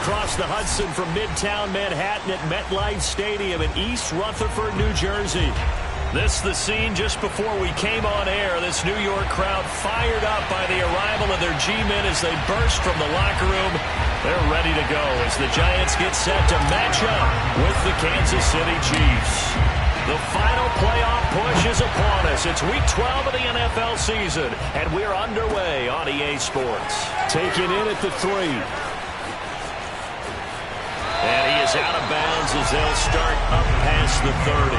across the Hudson from Midtown Manhattan at MetLife Stadium in East Rutherford, New Jersey. This the scene just before we came on air. This New York crowd fired up by the arrival of their G-men as they burst from the locker room. They're ready to go as the Giants get set to match up with the Kansas City Chiefs. The final playoff push is upon us. It's Week 12 of the NFL season, and we're underway on EA Sports. Taken in at the 3. And he is out of bounds as they'll start up past the 30.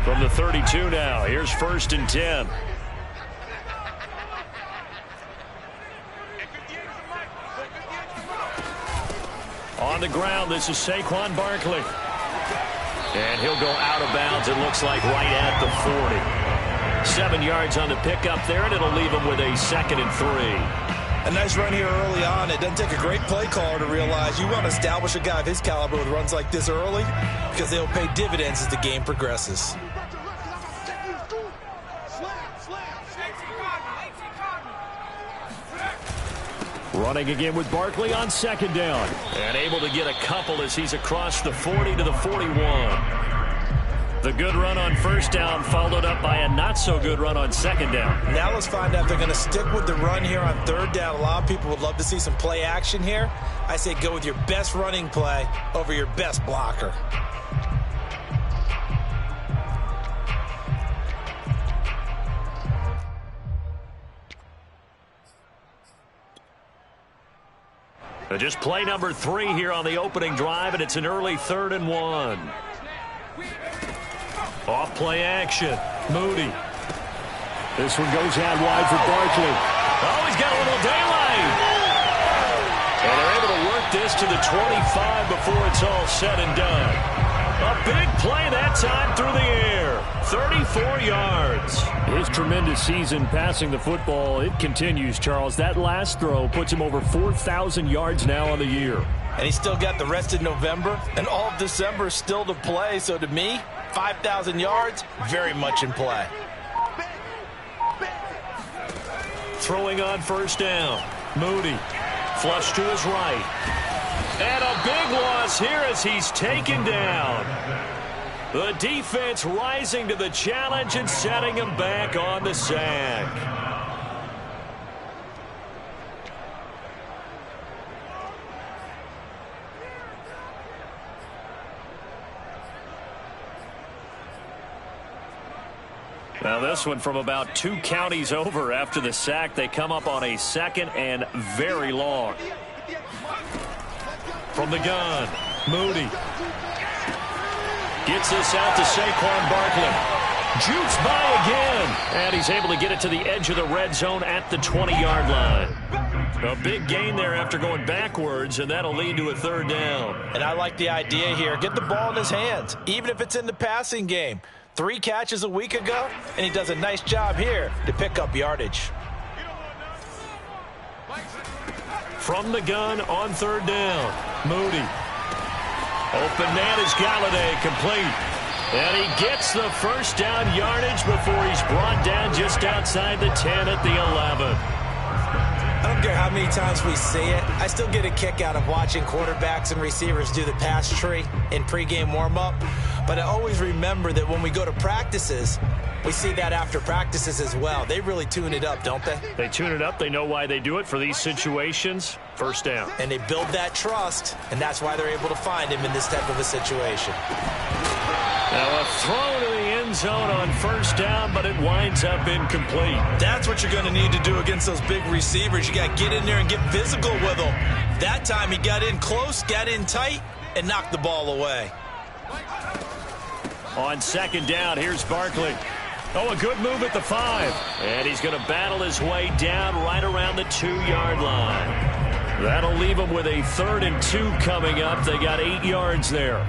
From the 32 now, here's 1st and 10. On the ground, this is Saquon Barkley. And he'll go out of bounds, it looks like, right at the 40. 7 yards on the pickup there, and it'll leave him with a 2nd and 3. A nice run here early on. It doesn't take a great play caller to realize you want to establish a guy of his caliber with runs like this early because they'll pay dividends as the game progresses. Running again with Barkley on 2nd down. And able to get a couple as he's across the 40 to the 41. The good run on 1st down followed up by a not-so-good run on 2nd down. Now let's find out if they're going to stick with the run here on 3rd down. A lot of people would love to see some play action here. I say go with your best running play over your best blocker. Just play number 3 here on the opening drive, and it's an early 3rd and 1. Off play action. Moody. This one goes out wide for Barkley. Oh, he's got a little daylight. And they're able to work this to the 25 before it's all said and done. A big play that time through the air. 34 yards. His tremendous season passing the football, it continues, Charles. That last throw puts him over 4,000 yards now on the year. And he's still got the rest of November and all of December still to play. So to me, 5,000 yards, very much in play. Throwing on 1st down. Moody. Flush to his right. And a big loss here as he's taken down. The defense rising to the challenge and setting him back on the sack. Now this one from about 2 counties over after the sack. They come up on a 2nd and very long. From the gun, Moody. Gets this out to Saquon Barkley. Jukes by again. And he's able to get it to the edge of the red zone at the 20-yard line. A big gain there after going backwards, and that'll lead to a 3rd down. And I like the idea here. Get the ball in his hands, even if it's in the passing game. 3 catches a week ago, and he does a nice job here to pick up yardage. From the gun on 3rd down, Moody. Open man is Galladay, complete. And he gets the 1st down yardage before he's brought down just outside the 10 at the 11. I don't care how many times we see it. I still get a kick out of watching quarterbacks and receivers do the pass tree in pregame warm-up. But I always remember that when we go to practices, we see that after practices as well. They really tune it up, don't they? They tune it up. They know why they do it for these situations. 1st down. And they build that trust, and that's why they're able to find him in this type of a situation. Now a throw to the end zone on 1st down, but it winds up incomplete. That's what you're going to need to do against those big receivers. You got to get in there and get physical with them. That time he got in close, got in tight, and knocked the ball away. On 2nd down, here's Barkley. Oh, a good move at the 5. And he's going to battle his way down right around the 2-yard line. That'll leave him with a 3rd and 2 coming up. They got 8 yards there.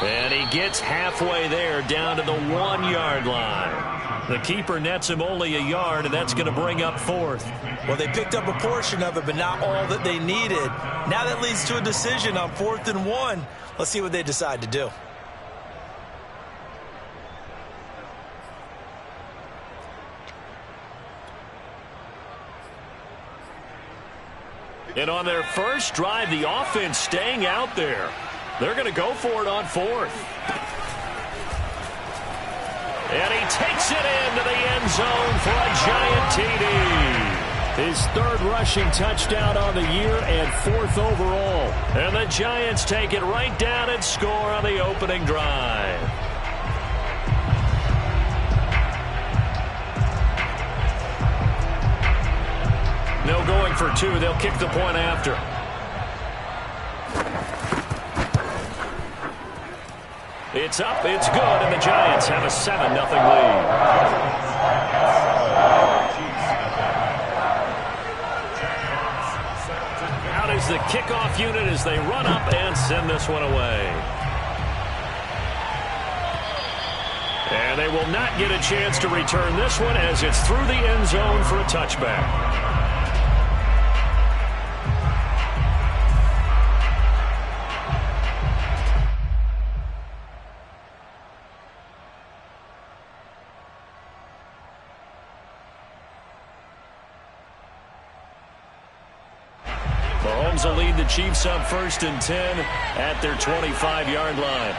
And he gets halfway there, down to the 1-yard line. The keeper nets him only a yard, and that's going to bring up 4th. Well, they picked up a portion of it, but not all that they needed. Now that leads to a decision on 4th and 1. Let's see what they decide to do. And on their first drive, the offense staying out there. They're going to go for it on 4th. And he takes it into the end zone for a giant TD. His 3rd rushing touchdown on the year and 4th overall. And the Giants take it right down and score on the opening drive. No going for 2. They'll kick the point after. It's up, it's good, and the Giants have a 7-0 lead. Out is the kickoff unit as they run up and send this one away. And they will not get a chance to return this one as it's through the end zone for a touchback. Mahomes will lead the Chiefs up 1st and 10 at their 25-yard line.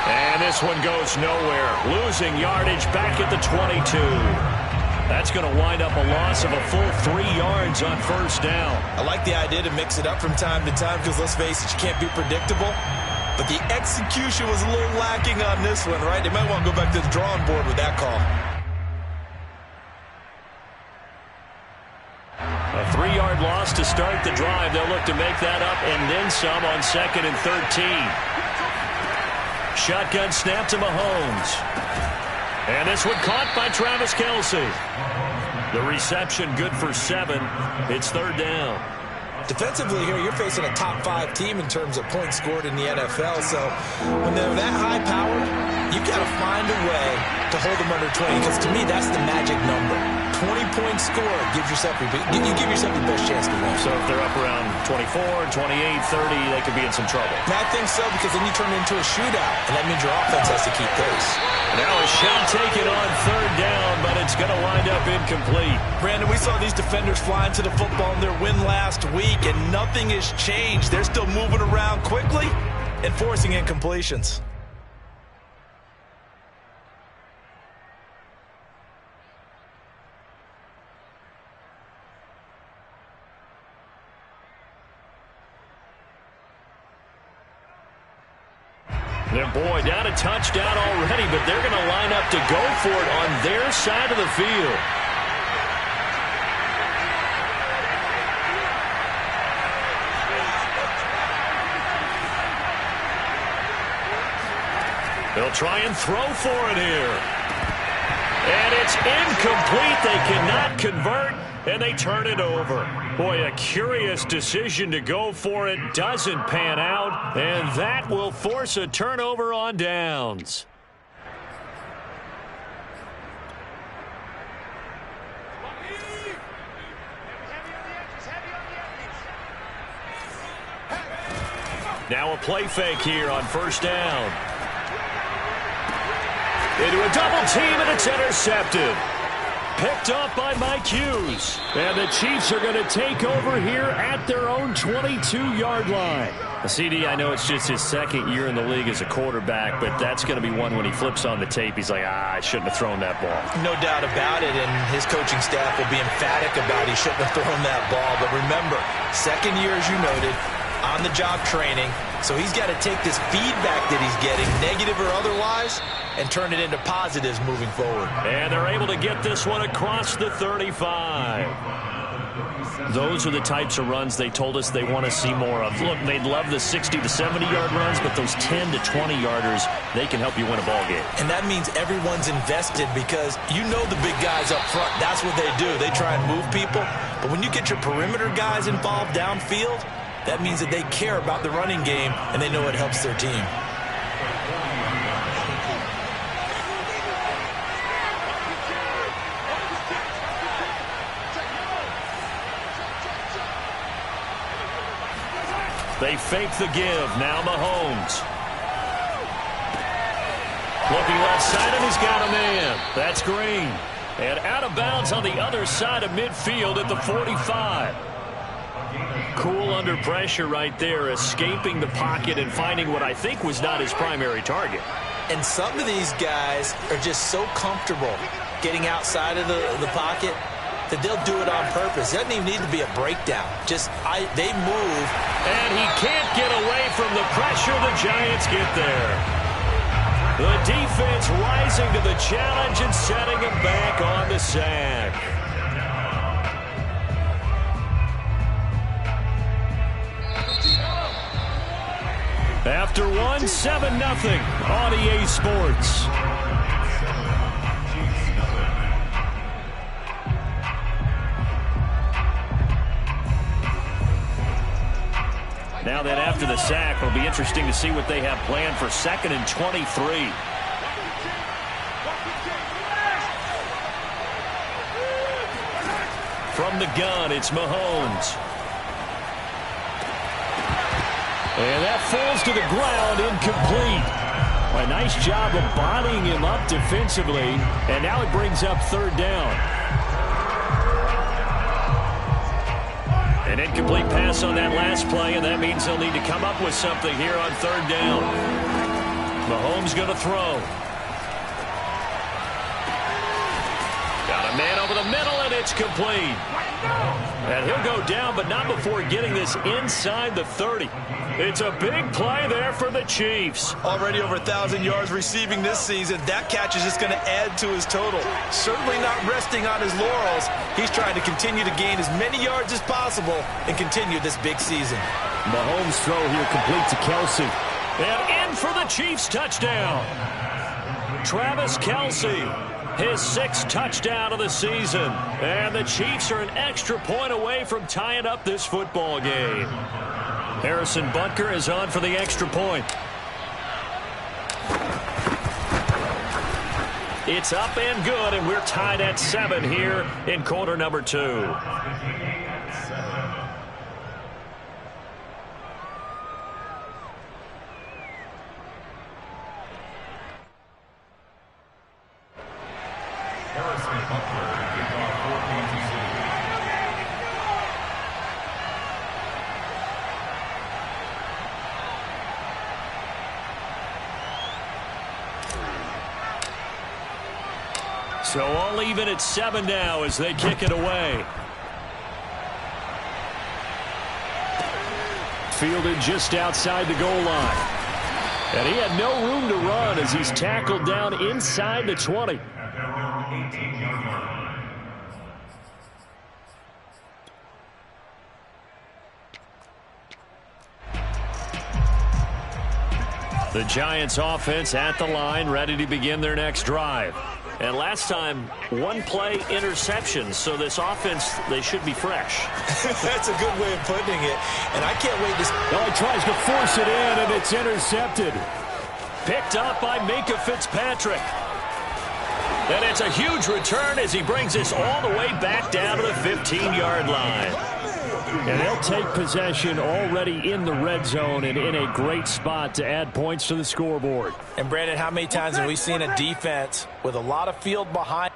And this one goes nowhere. Losing yardage back at the 22. That's going to wind up a loss of a full 3 yards on 1st down. I like the idea to mix it up from time to time because, let's face it, you can't be predictable. But the execution was a little lacking on this one, right? They might want to go back to the drawing board with that call. A 3-yard loss to start the drive. They'll look to make that up and then some on 2nd and 13. Shotgun snap to Mahomes. And this one caught by Travis Kelce. The reception good for 7. It's 3rd down. Defensively here, you're facing a top 5 team in terms of points scored in the NFL. So when they're that high-powered, you've got to find a way to hold them under 20. Because to me, that's the magic number. 20-point score gives yourself you give yourself the best chance to win. So if they're up around 24, 28, 30, they could be in some trouble. And I think so, because then you turn it into a shootout, and that means your offense has to keep pace. Now a shot taken on 3rd down, but it's going to wind up incomplete. Brandon, we saw these defenders flying to the football in their win last week, and nothing has changed. They're still moving around quickly and forcing incompletions. And boy, down a touchdown already, but they're going to line up to go for it on their side of the field. They'll try and throw for it here. And it's incomplete. They cannot convert, and they turn it over. Boy, a curious decision to go for it. Doesn't pan out, and that will force a turnover on downs. Now a play fake here on 1st down. Into a double team, and it's intercepted. Picked up by Mike Hughes. And the Chiefs are going to take over here at their own 22-yard line. CD, I know it's just his 2nd year in the league as a quarterback, but that's going to be one when he flips on the tape, he's like, I shouldn't have thrown that ball. No doubt about it, and his coaching staff will be emphatic about he shouldn't have thrown that ball. But remember, 2nd year, as you noted, on-the-job training, so he's got to take this feedback that he's getting, negative or otherwise, and turn it into positives moving forward. And they're able to get this one across the 35. Those are the types of runs they told us they want to see more of. Look, they'd love the 60 to 70-yard runs, but those 10 to 20-yarders, they can help you win a ball game. And that means everyone's invested because you know the big guys up front. That's what they do. They try and move people. But when you get your perimeter guys involved downfield, That means that they care about the running game, and they know it helps their team. They fake the give. Now Mahomes. Looking left side, and he's got a man. That's Green. And out of bounds on the other side of midfield at the 45. Cool under pressure right there, escaping the pocket and finding what I think was not his primary target. And some of these guys are just so comfortable getting outside of the pocket that they'll do it on purpose. It doesn't even need to be a breakdown. They move. And he can't get away from the pressure. The Giants get there. The defense rising to the challenge and setting him back on the sack. After one, 7-0 on EA Sports. Now that after the sack, it'll be interesting to see what they have planned for 2nd and 23. From the gun, it's Mahomes. And that falls to the ground, incomplete. A nice job of bodying him up defensively, and now it brings up 3rd down. An incomplete pass on that last play, and that means they'll need to come up with something here on 3rd down. Mahomes going to throw. Got a man over the middle, and it's complete. And he'll go down, but not before getting this inside the 30. It's a big play there for the Chiefs. Already over 1,000 yards receiving this season. That catch is just going to add to his total. Certainly not resting on his laurels. He's trying to continue to gain as many yards as possible and continue this big season. Mahomes' throw here complete to Kelce. And in for the Chiefs touchdown. Travis Kelce, his 6th touchdown of the season. And the Chiefs are an extra point away from tying up this football game. Harrison Butker is on for the extra point. It's up and good, and we're tied at 7 here in quarter number 2. So all even at 7 now as they kick it away. Fielded just outside the goal line. And he had no room to run as he's tackled down inside the 20. The Giants offense at the line, ready to begin their next drive. And last time, 1 play interception, so this offense, they should be fresh. That's a good way of putting it, and I can't wait to... Oh, he tries to force it in, and it's intercepted. Picked up by Minkah Fitzpatrick. And it's a huge return as he brings us all the way back down to the 15-yard line. And they'll take possession already in the red zone and in a great spot to add points to the scoreboard. And, Brandon, how many times have we seen a defense with a lot of field behind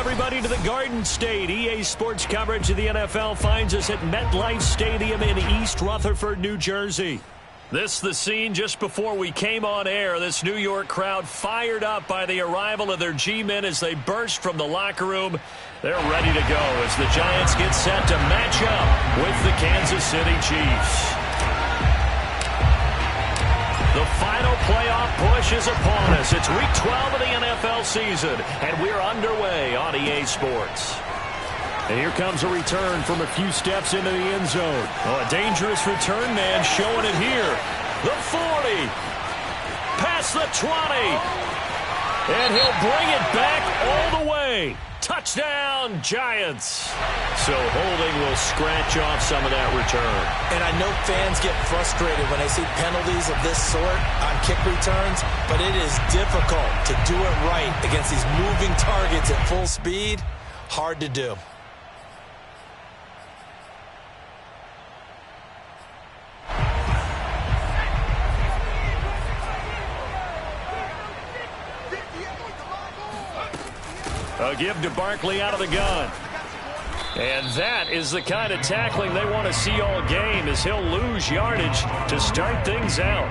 everybody, to the Garden State. EA Sports coverage of the NFL finds us at MetLife Stadium in East Rutherford, New Jersey. This the scene just before we came on air. This New York crowd fired up by the arrival of their G-men as they burst from the locker room. They're ready to go as the Giants get set to match up with the Kansas City Chiefs. The final playoff push is upon us. It's Week 12 of the NFL season, and we're underway on EA Sports. And here comes a return from a few steps into the end zone. Oh, a dangerous return man showing it here. The 40. Past the 20. And he'll bring it back all the way. Touchdown, Giants. So holding will scratch off some of that return. And I know fans get frustrated when they see penalties of this sort on kick returns, but it is difficult to do it right against these moving targets at full speed. Hard to do. A give to Barkley out of the gun. And that is the kind of tackling they want to see all game, as he'll lose yardage to start things out.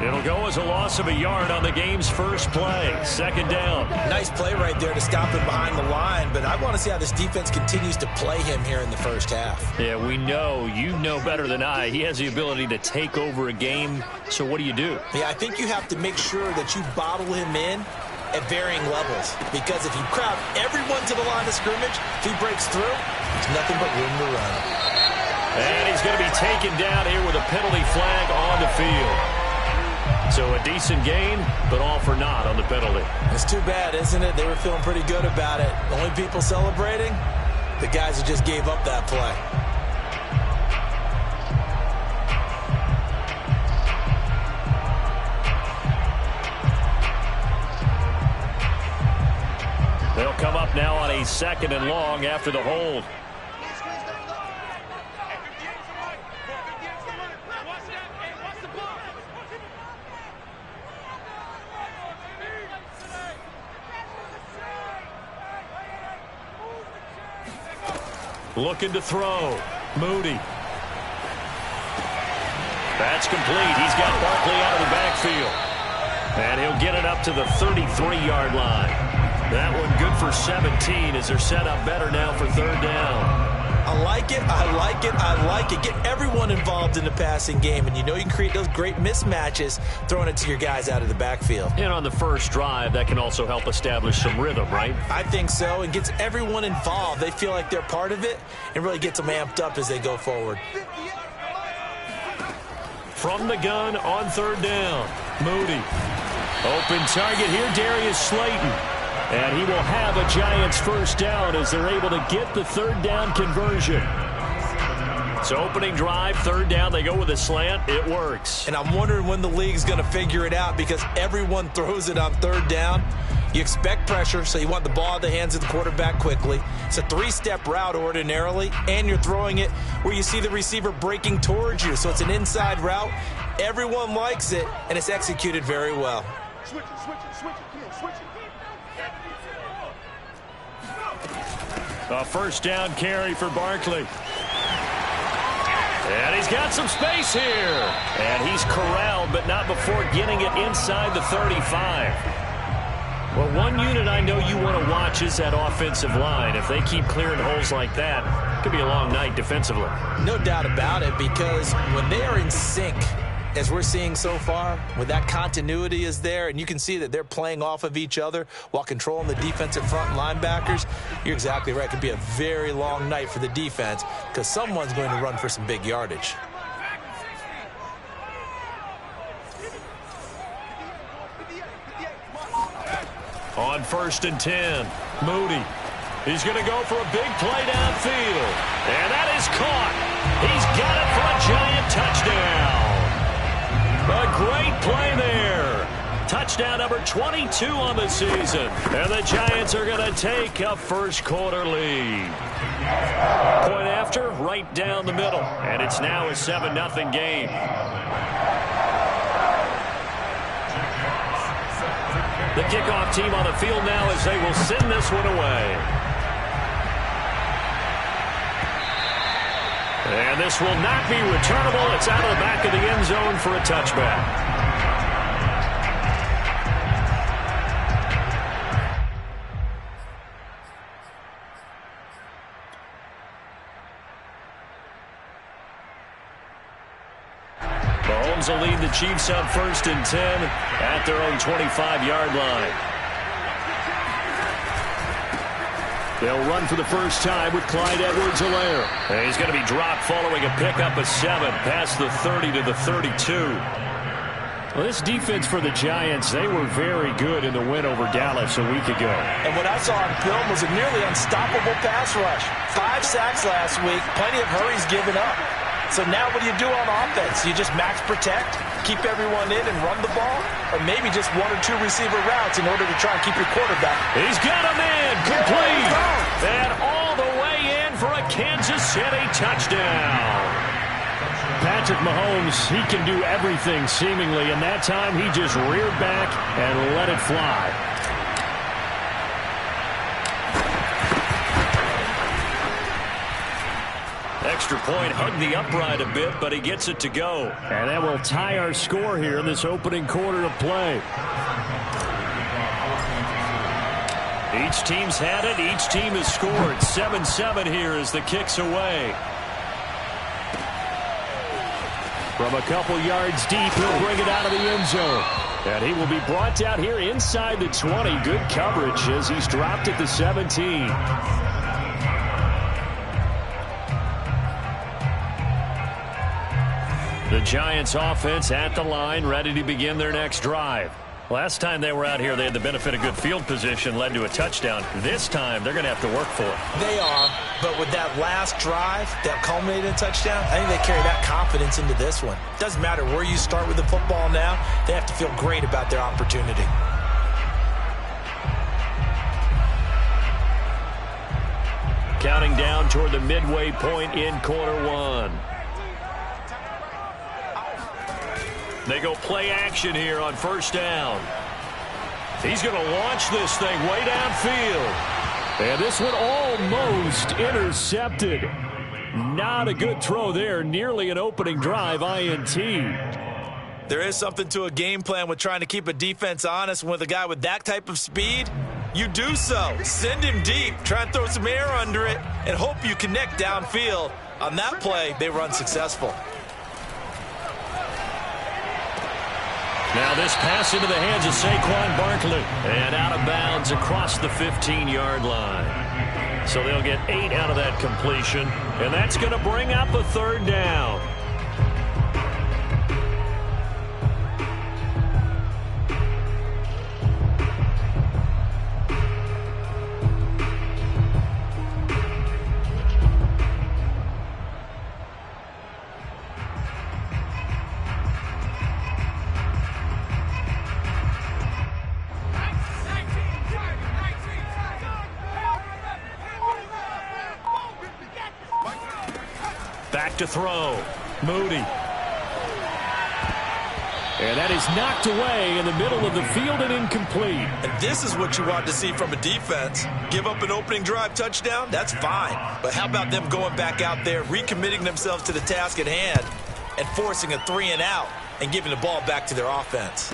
It'll go as a loss of a yard on the game's first play. Second down. Nice play right there to stop him behind the line, but I want to see how this defense continues to play him here in the first half. Yeah, we know. You know better than I. He has the ability to take over a game, so what do you do? Yeah, I think you have to make sure that you bottle him in at varying levels, because if you crowd everyone to the line of scrimmage, if he breaks through, there's nothing but room to run. And he's going to be taken down here with a penalty flag on the field. So a decent gain, but all for naught on the penalty. It's too bad, isn't it? They were feeling pretty good about it. The only people celebrating, the guys who just gave up that play. They'll come up now on a 2nd and long after the hold. Looking to throw. Moody. That's complete. He's got Barkley out of the backfield. And he'll get it up to the 33-yard line. That one good for 17 as they're set up better now for third down. I like it, I like it, I like it. Get everyone involved in the passing game, and you know you can create those great mismatches throwing it to your guys out of the backfield. And on the first drive, that can also help establish some rhythm, right? I think so, and gets everyone involved. They feel like they're part of it, and really gets them amped up as they go forward. From the gun on third down, Moody. Open target here, Darius Slayton. And he will have a Giants first down as they're able to get the third down conversion. So opening drive, third down, they go with a slant. It works. And I'm wondering when the league's going to figure it out, because everyone throws it on third down. You expect pressure, so you want the ball in the hands of the quarterback quickly. It's a 3-step route ordinarily, and you're throwing it where you see the receiver breaking towards you. So it's an inside route. Everyone likes it, and it's executed very well. Switch it, switch it, switch it. Come on, switch it. A first down carry for Barkley. And he's got some space here. And he's corralled, but not before getting it inside the 35. Well, one unit I know you want to watch is that offensive line. If they keep clearing holes like that, it could be a long night defensively. No doubt about it, because when they are in sync, as we're seeing so far, when that continuity is there, and you can see that they're playing off of each other while controlling the defensive front linebackers, you're exactly right. It could be a very long night for the defense, because someone's going to run for some big yardage. On 1st and 10, Moody. He's going to go for a big play downfield. And that is caught. He's got it for a Giant touchdown. A great play there. Touchdown number 22 on the season. And the Giants are going to take a first quarter lead. Point after, right down the middle. And it's now a 7-0 game. The kickoff team on the field now as they will send this one away. And this will not be returnable. It's out of the back of the end zone for a touchback. Mahomes will lead the Chiefs up 1st and 10 at their own 25-yard line. They'll run for the first time with Clyde Edwards-Helaire. He's going to be dropped following a pickup of 7 past the 30 to the 32. Well, this defense for the Giants, they were very good in the win over Dallas a week ago. And what I saw on film was a nearly unstoppable pass rush. 5 sacks last week, plenty of hurries given up. So now what do you do on offense? You just max protect, keep everyone in and run the ball? Or maybe just 1 or 2 receiver routes in order to try and keep your quarterback. He's got a man complete. And all the way in for a Kansas City touchdown. Patrick Mahomes, he can do everything seemingly, and that time he just reared back and let it fly. Extra point hugged the upright a bit, but he gets it to go. And that will tie our score here in this opening quarter of play. Each team's had it. Each team has scored. 7-7 here as the kick's away. From a couple yards deep, he'll bring it out of the end zone. And he will be brought down here inside the 20. Good coverage as he's dropped at the 17. The Giants offense at the line, ready to begin their next drive. Last time they were out here, they had the benefit of good field position, led to a touchdown. This time, they're going to have to work for it. They are, but with that last drive that culminated in a touchdown, I think they carry that confidence into this one. Doesn't matter where you start with the football now, they have to feel great about their opportunity. Counting down toward the midway point in quarter 1. They go play action here on 1st down. He's going to launch this thing way downfield. And this one almost intercepted. Not a good throw there. Nearly an opening drive INT. There is something to a game plan with trying to keep a defense honest. With a guy with that type of speed, you do so. Send him deep. Try and throw some air under it and hope you connect downfield. On that play, they were unsuccessful. Now this pass into the hands of Saquon Barkley. And out of bounds across the 15-yard line. So they'll get 8 out of that completion. And that's going to bring up a 3rd down. Back to throw. Moody. And that is knocked away in the middle of the field and incomplete. And this is what you want to see from a defense. Give up an opening drive touchdown, that's fine. But how about them going back out there, recommitting themselves to the task at hand, and forcing a 3-and-out and giving the ball back to their offense.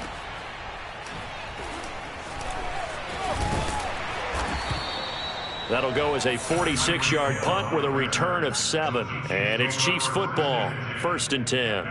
That'll go as a 46-yard punt with a return of 7. And it's Chiefs football, 1st and 10.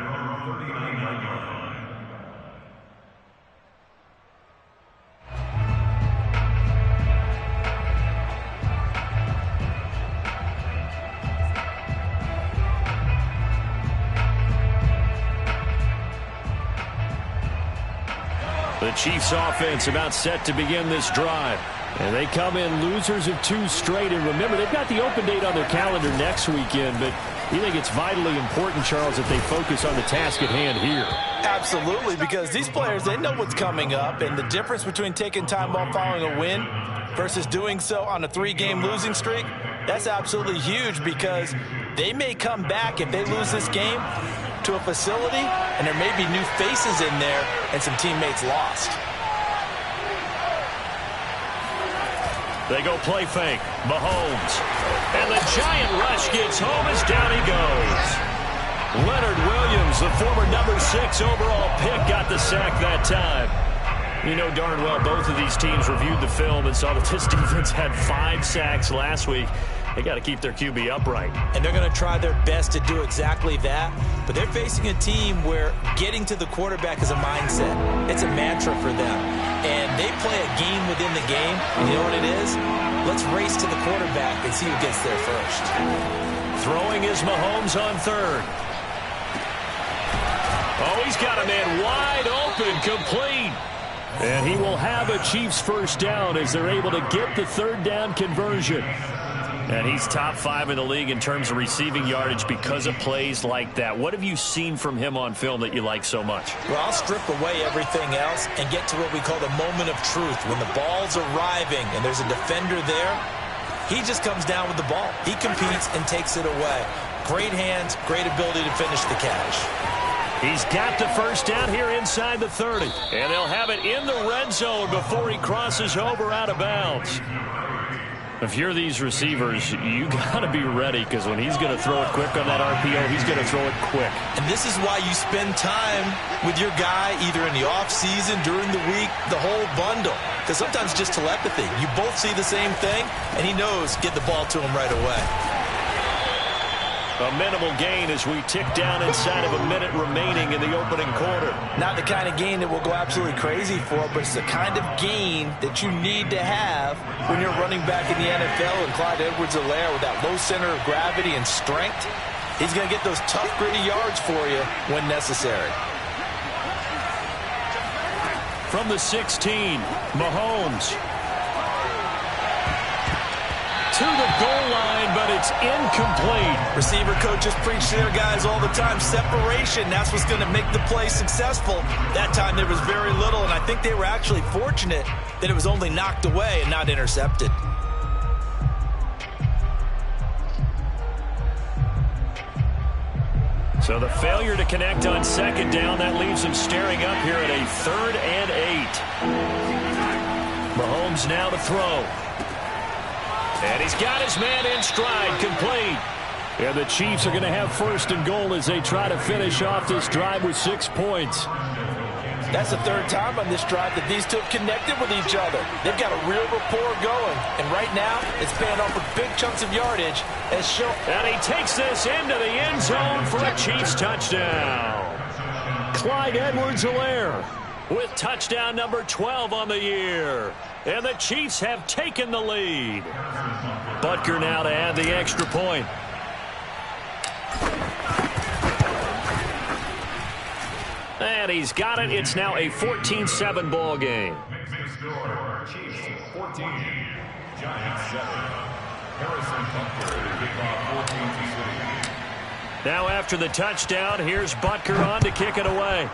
The Chiefs offense about set to begin this drive. And they come in losers of 2 straight. And remember, they've got the open date on their calendar next weekend. But you think it's vitally important, Charles, that they focus on the task at hand here? Absolutely, because these players, they know what's coming up. And the difference between taking time off following a win versus doing so on a 3-game losing streak, that's absolutely huge, because they may come back if they lose this game to a facility and there may be new faces in there and some teammates lost. They go play fake. Mahomes. And the giant rush gets home as down he goes. Leonard Williams, the former number 6 overall pick, got the sack that time. You know darn well both of these teams reviewed the film and saw that this defense had 5 sacks last week. They got to keep their QB upright. And they're going to try their best to do exactly that. But they're facing a team where getting to the quarterback is a mindset. It's a mantra for them. And they play a game within the game. And you know what it is? Let's race to the quarterback and see who gets there first. Throwing is Mahomes on third. Oh, he's got a man wide open, complete. And he will have a Chiefs first down as they're able to get the third down conversion. And he's top 5 in the league in terms of receiving yardage because of plays like that. What have you seen from him on film that you like so much? Well, I'll strip away everything else and get to what we call the moment of truth. When the ball's arriving and there's a defender there, he just comes down with the ball. He competes and takes it away. Great hands, great ability to finish the catch. He's got the first down here inside the 30. And they'll have it in the red zone before he crosses over out of bounds. If you're these receivers, you got to be ready because when he's going to throw it quick on that RPO, he's going to throw it quick. And this is why you spend time with your guy either in the offseason, during the week, the whole bundle. Because sometimes just telepathy. You both see the same thing, and he knows get the ball to him right away. A minimal gain as we tick down inside of a minute remaining in the opening quarter. Not the kind of gain that we'll go absolutely crazy for, but it's the kind of gain that you need to have when you're running back in the NFL. And Clyde Edwards-Helaire with that low center of gravity and strength, he's going to get those tough, gritty yards for you when necessary. From the 16, Mahomes. To the goal line, but it's incomplete. Receiver coaches preach to their guys all the time. Separation, that's what's going to make the play successful. That time there was very little, and I think they were actually fortunate that it was only knocked away and not intercepted. So the failure to connect on second down, that leaves them staring up here at a 3rd and 8. Mahomes now to throw. And he's got his man in stride, complete. And the Chiefs are going to have first and goal as they try to finish off this drive with 6 points. That's the 3rd time on this drive that these two have connected with each other. They've got a real rapport going. And right now, it's paying off with big chunks of yardage. And he takes this into the end zone for a Chiefs touchdown. Clyde Edwards-Helaire with touchdown number 12 on the year. And the Chiefs have taken the lead. Butker now to add the extra point. And he's got it. It's now a 14-7 ball game. Chiefs 14, Giants 7. Harrison Butker to kick off 14-6. Now after the touchdown, here's Butker on to kick it away.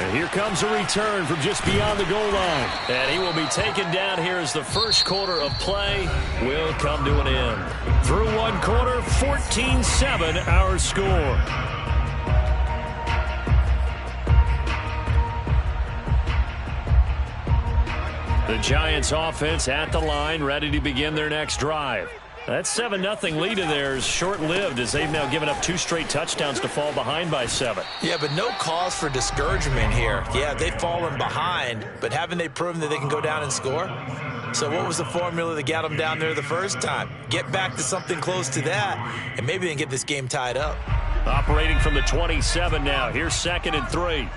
And here comes a return from just beyond the goal line. And he will be taken down here as the first quarter of play will come to an end. Through one quarter, 14-7 our score. The Giants offense at the line, ready to begin their next drive. That 7-0 lead of theirs short-lived as they've now given up 2 straight touchdowns to fall behind by 7. Yeah, but no cause for discouragement here. Yeah, they've fallen behind, but haven't they proven that they can go down and score? So what was the formula that got them down there the first time? Get back to something close to that, and maybe they can get this game tied up. Operating from the 27 now. Here's 2nd and 3.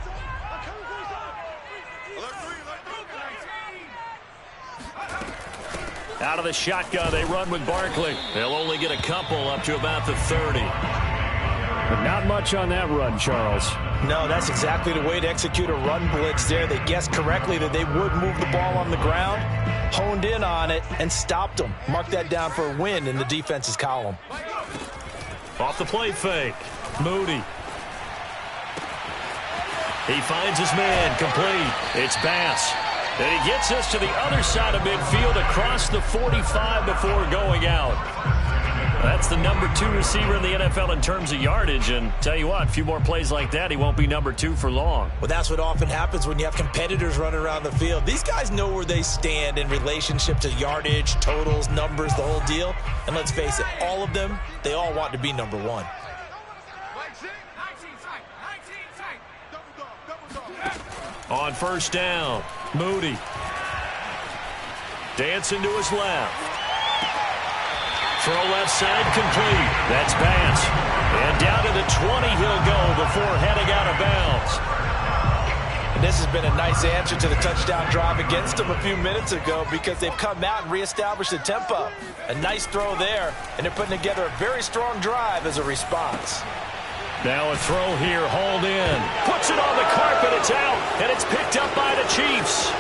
Out of the shotgun, they run with Barkley. They'll only get a couple up to about the 30. But not much on that run, Charles. No, that's exactly the way to execute a run blitz there. They guessed correctly that they would move the ball on the ground, honed in on it, and stopped them. Mark that down for a win in the defense's column. Off the play fake. Moody. He finds his man, complete. It's Bass. And he gets us to the other side of midfield across the 45 before going out. That's the number 2 receiver in the NFL in terms of yardage. And tell you what, a few more plays like that, he won't be number 2 for long. Well, that's what often happens when you have competitors running around the field. These guys know where they stand in relationship to yardage, totals, numbers, the whole deal. And let's face it, all of them, they all want to be number 1. On first down, Moody. Dancing to his left. Throw left side complete. That's Bass. And down to the 20 he'll go before heading out of bounds. And this has been a nice answer to the touchdown drive against them a few minutes ago because they've come out and reestablished the tempo. A nice throw there, and they're putting together a very strong drive as a response. Now a throw here, hauled in. Puts it on the carpet, it's out, and it's picked up by the Chiefs.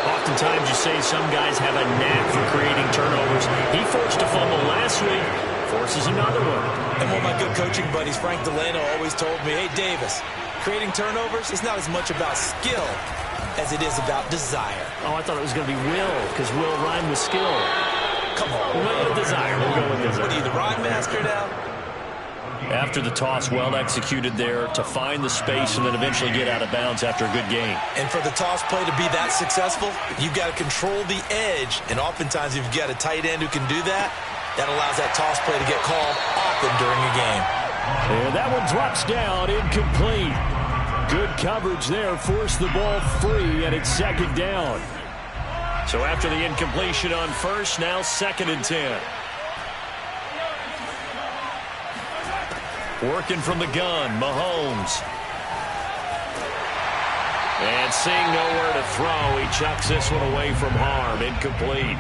Oftentimes you say some guys have a knack for creating turnovers. He forced a fumble last week, forces another one. And one of my good coaching buddies, Frank Delano, always told me, hey, Davis, creating turnovers is not as much about skill as it is about desire. Oh, I thought it was going to be will, because will rhyme with skill. Come on. Will with desire. We'll go with desire. What are you, the rhyme master now? After the toss, well executed there to find the space and then eventually get out of bounds after a good game. And for the toss play to be that successful, you've got to control the edge. And oftentimes, if you've got a tight end who can do that, that allows that toss play to get called often during a game. And that one drops down, incomplete. Good coverage there, forced the ball free, and it's second down. So after the incompletion on first, now 2nd and 10. Working from the gun, Mahomes. And seeing nowhere to throw, he chucks this one away from harm. Incomplete.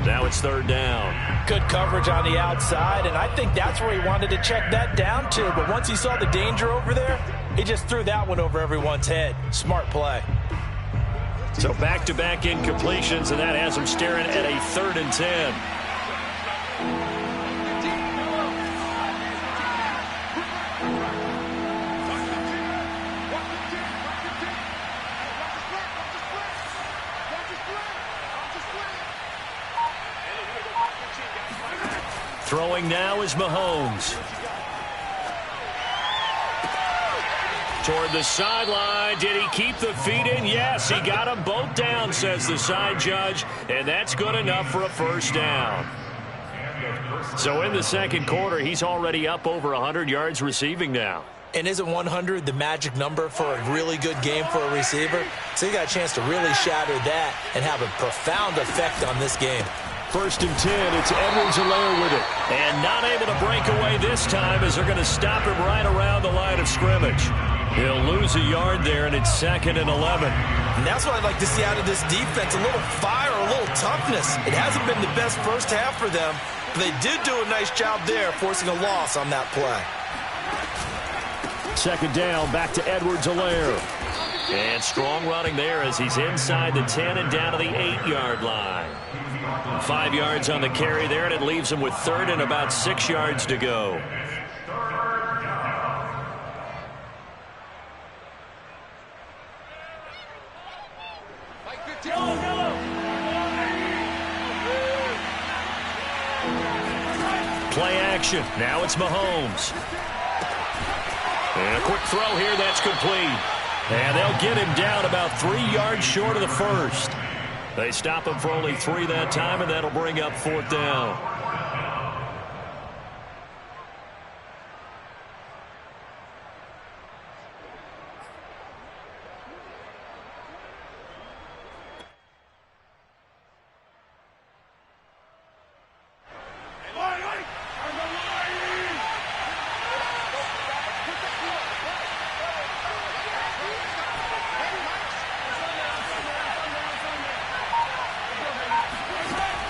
Now it's 3rd down. Good coverage on the outside, and I think that's where he wanted to check that down to. But once he saw the danger over there, he just threw that one over everyone's head. Smart play. So back-to-back incompletions, and that has him staring at a 3rd and 10. Throwing now is Mahomes. Toward the sideline. Did he keep the feet in? Yes, he got them both down, says the side judge. And that's good enough for a 1st down. So in the 2nd quarter, he's already up over 100 yards receiving now. And isn't 100 the magic number for a really good game for a receiver? So you got a chance to really shatter that and have a profound effect on this game. 1st and 10, it's Edwards-Helaire with it. And not able to break away this time as they're going to stop him right around the line of scrimmage. He'll lose a yard there, and it's 2nd and 11. And that's what I'd like to see out of this defense, a little fire, a little toughness. It hasn't been the best first half for them, but they did do a nice job there, forcing a loss on that play. 2nd down, back to Edwards-Helaire. And strong running there as he's inside the 10 and down to the 8-yard line. 5 yards on the carry there, and it leaves him with 3rd and about 6 yards to go. Play action. Now it's Mahomes. And a quick throw here. That's complete. And they'll get him down about 3 yards short of the 1st. They stop him for only 3 that time, and that'll bring up 4th down.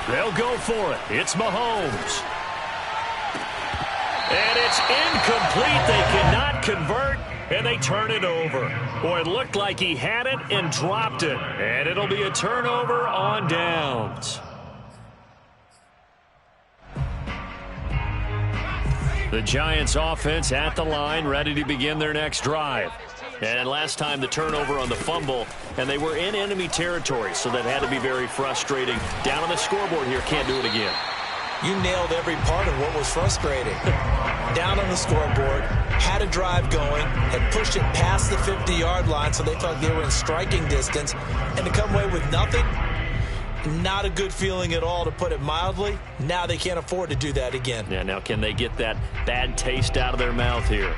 They'll go for it. It's Mahomes. And it's incomplete. They cannot convert, and they turn it over. Boy, it looked like he had it and dropped it. And it'll be a turnover on downs. The Giants offense at the line, ready to begin their next drive. And last time the turnover on the fumble, and they were in enemy territory, so that had to be very frustrating. Down on the scoreboard here, can't do it again. You nailed every part of what was frustrating. Down on the scoreboard, had a drive going, had pushed it past the 50-yard line so they felt they were in striking distance, and to come away with nothing, not a good feeling at all, to put it mildly. Now they can't afford to do that again. Yeah, now can they get that bad taste out of their mouth here?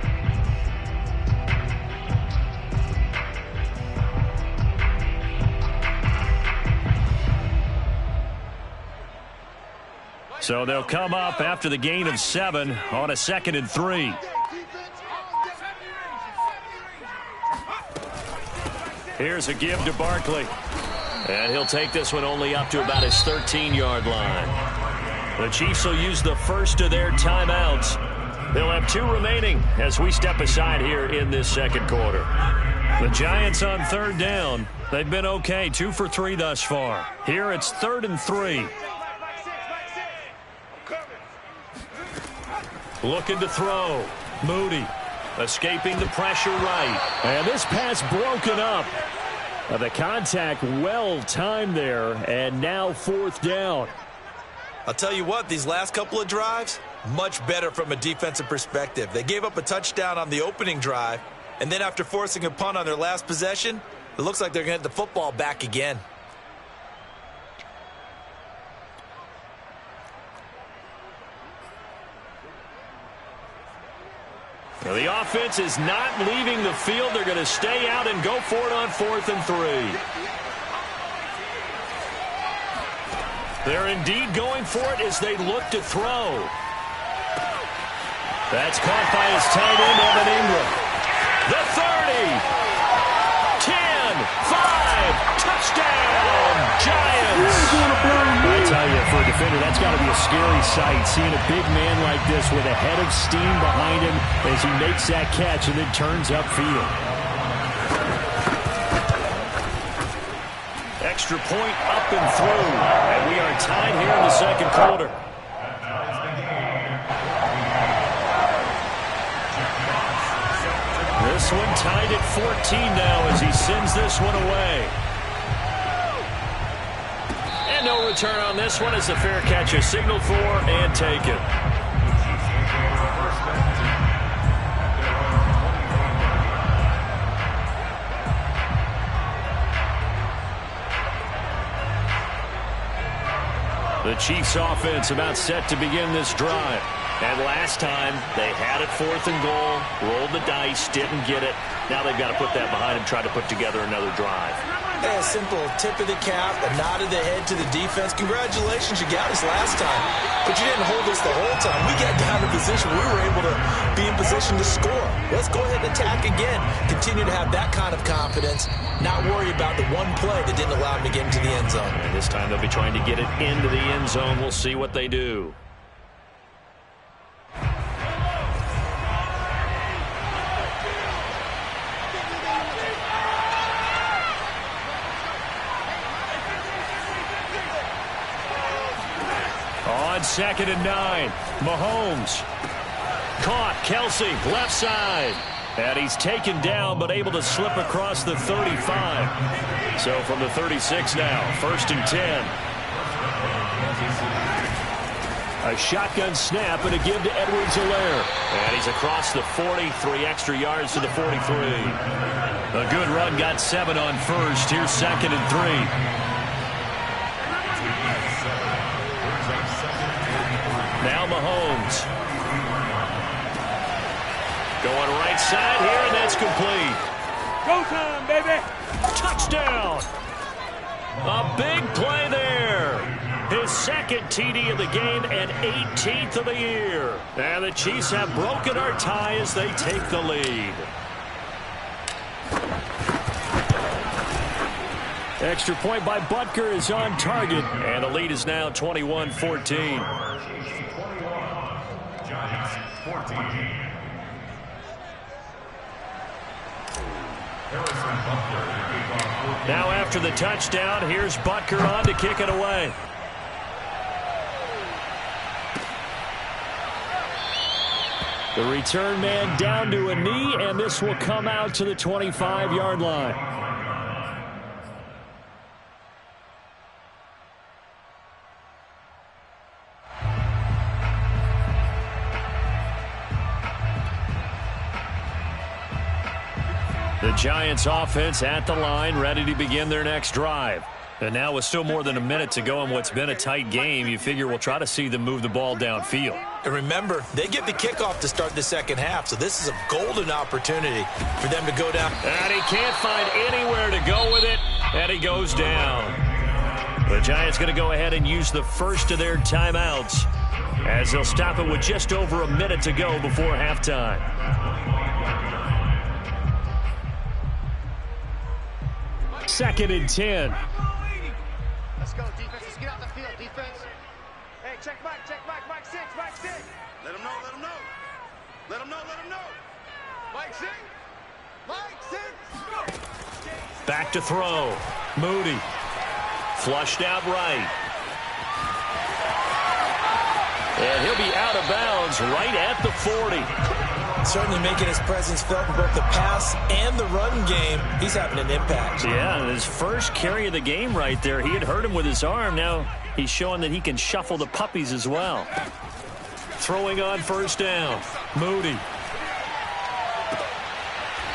So they'll come up after the gain of 7 on a 2nd and 3. Here's a give to Barkley. And he'll take this one only up to about his 13-yard line. The Chiefs will use the first of their timeouts. They'll have 2 remaining as we step aside here in this second quarter. The Giants on 3rd down. They've been okay, 2 for 3 thus far. Here it's 3rd and 3. Looking to throw. Moody escaping the pressure right. And this pass broken up. The contact well timed there, and now 4th down. I'll tell you what, these last couple of drives, much better from a defensive perspective. They gave up a touchdown on the opening drive, and then after forcing a punt on their last possession, it looks like they're going to get the football back again. Now the offense is not leaving the field. They're going to stay out and go for it on 4th and 3. They're indeed going for it as they look to throw. That's caught by his tight end, Evan Ingram. The 30, 10, 5, touchdown, Giants. I tell you, for a defender, that's got to be a scary sight, seeing a big man like this with a head of steam behind him as he makes that catch and then turns upfield. Extra point up and through, and we are tied here in the second quarter. This one tied at 14 now as he sends this one away. And no return on this one as the fair catch is signaled for and taken. The Chiefs offense about set to begin this drive. And last time, they had it 4th and goal, rolled the dice, didn't get it. Now they've got to put that behind them, try to put together another drive. Hey, a simple tip of the cap, a nod of the head to the defense. Congratulations, you got us last time. But you didn't hold us the whole time. We got down to position. We were able to be in position to score. Let's go ahead and attack again. Continue to have that kind of confidence. Not worry about the one play that didn't allow them to get into the end zone. And this time they'll be trying to get it into the end zone. We'll see what they do. On 2nd and 9, Mahomes. Caught, Kelsey, left side. And he's taken down, but able to slip across the 35. So from the 36 now, 1st and 10. A shotgun snap and a give to Edwards-Helaire. And he's across the 40, 3 extra yards to the 43. A good run, got 7 on 1st. Here's 2nd and 3. Now Mahomes. Going right side here, and that's complete. Go time, baby. Touchdown. A big play there. His 2nd TD of the game and 18th of the year. And the Chiefs have broken our tie as they take the lead. Extra point by Butker is on target, and the lead is now 21-14. Now after the touchdown, here's Butker on to kick it away. The return man down to a knee, and this will come out to the 25-yard line. The Giants offense at the line, ready to begin their next drive. And now with still more than a minute to go in what's been a tight game, you figure we'll try to see them move the ball downfield. And remember, they get the kickoff to start the second half, so this is a golden opportunity for them to go down. And he can't find anywhere to go with it, and he goes down. The Giants going to go ahead and use the first of their timeouts as they'll stop it with just over a minute to go before halftime. Second and 10. Let's go, defense. Let's get out the field, defense. Hey, check back, Mike 6, Mike 6. Let him know, let him know. Let him know, let him know. Mike 6. Mike 6. Go. Back to throw. Moody. Flushed out right. And he'll be out of bounds right at the 40. Certainly making his presence felt in both the pass and the run game. He's having an impact. Yeah, his first carry of the game right there. He had hurt him with his arm. Now he's showing that he can shuffle the puppies as well. Throwing on first down. Moody.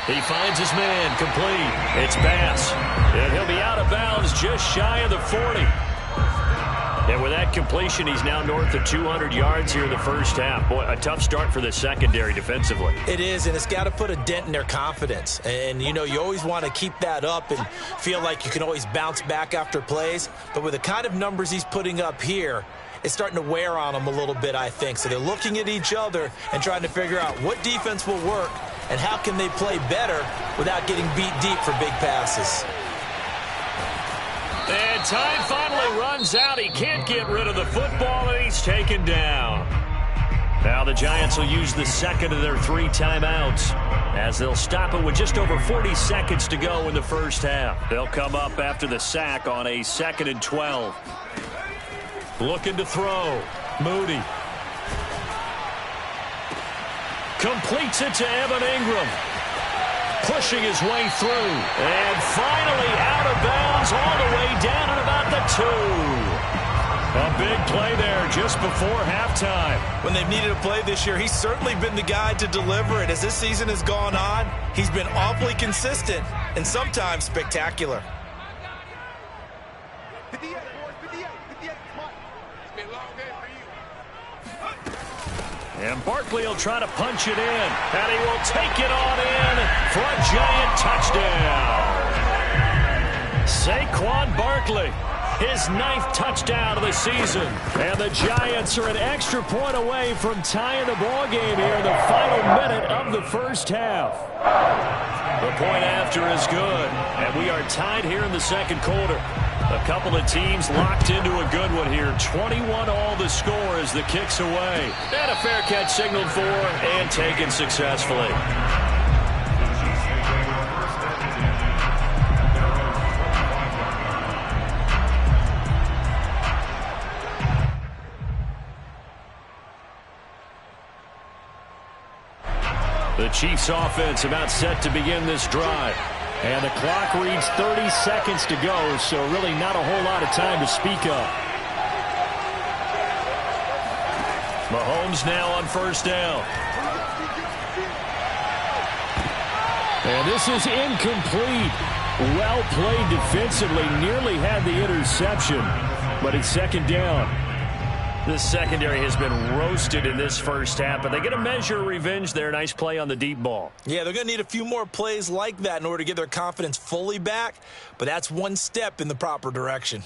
He finds his man, complete. It's Bass. And he'll be out of bounds just shy of the 40. And with that completion, he's now north of 200 yards here in the first half. Boy, a tough start for the secondary defensively. It is, and it's got to put a dent in their confidence. And, you know, you always want to keep that up and feel like you can always bounce back after plays. But with the kind of numbers he's putting up here, it's starting to wear on them a little bit, I think. So they're looking at each other and trying to figure out what defense will work and how can they play better without getting beat deep for big passes. And time finally runs out. He can't get rid of the football, and he's taken down. Now the Giants will use the second of their 3 timeouts as they'll stop it with just over 40 seconds to go in the first half. They'll come up after the sack on a 2nd and 12. Looking to throw. Moody. Completes it to Evan Ingram. Pushing his way through. And finally out of bounds all the way down at about the 2. A big play there just before halftime. When they've needed a play this year, he's certainly been the guy to deliver it. As this season has gone on, he's been awfully consistent and sometimes spectacular. 58, boys, 58, 58. Come on. It's been a long day for you. And Barkley will try to punch it in. And he will take it on in for a Giant touchdown. Saquon Barkley, his 9th touchdown of the season. And the Giants are an extra point away from tying the ball game here in the final minute of the first half. The point after is good. And we are tied here in the second quarter. A couple of teams locked into a good one here. 21 all the score as the kick's away. And a fair catch signaled for and taken successfully. The Chiefs offense about set to begin this drive. And the clock reads 30 seconds to go, so really not a whole lot of time to speak of. Mahomes now on first down. And this is incomplete. Well played defensively, nearly had the interception, but it's second down. This secondary has been roasted in this first half, but they get a measure of revenge there. Nice play on the deep ball. Yeah, they're going to need a few more plays like that in order to get their confidence fully back, but that's one step in the proper direction.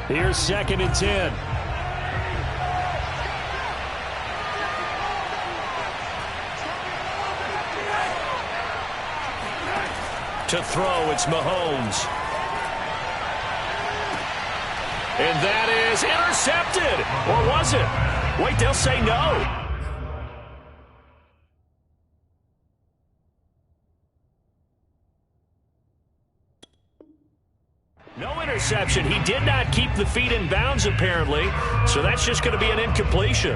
Here's 2nd and 10. To throw, it's Mahomes. And that is intercepted. Or was it? Wait, they'll say no. No interception. He did not keep the feet in bounds, apparently, so that's just going to be an incompletion.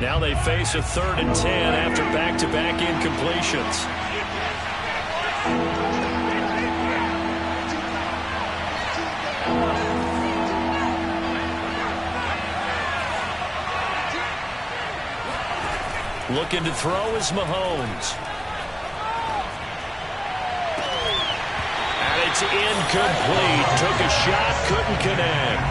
Now they face a 3rd and 10 after back-to-back incompletions. Looking to throw is Mahomes. And it's incomplete. Took a shot, couldn't connect.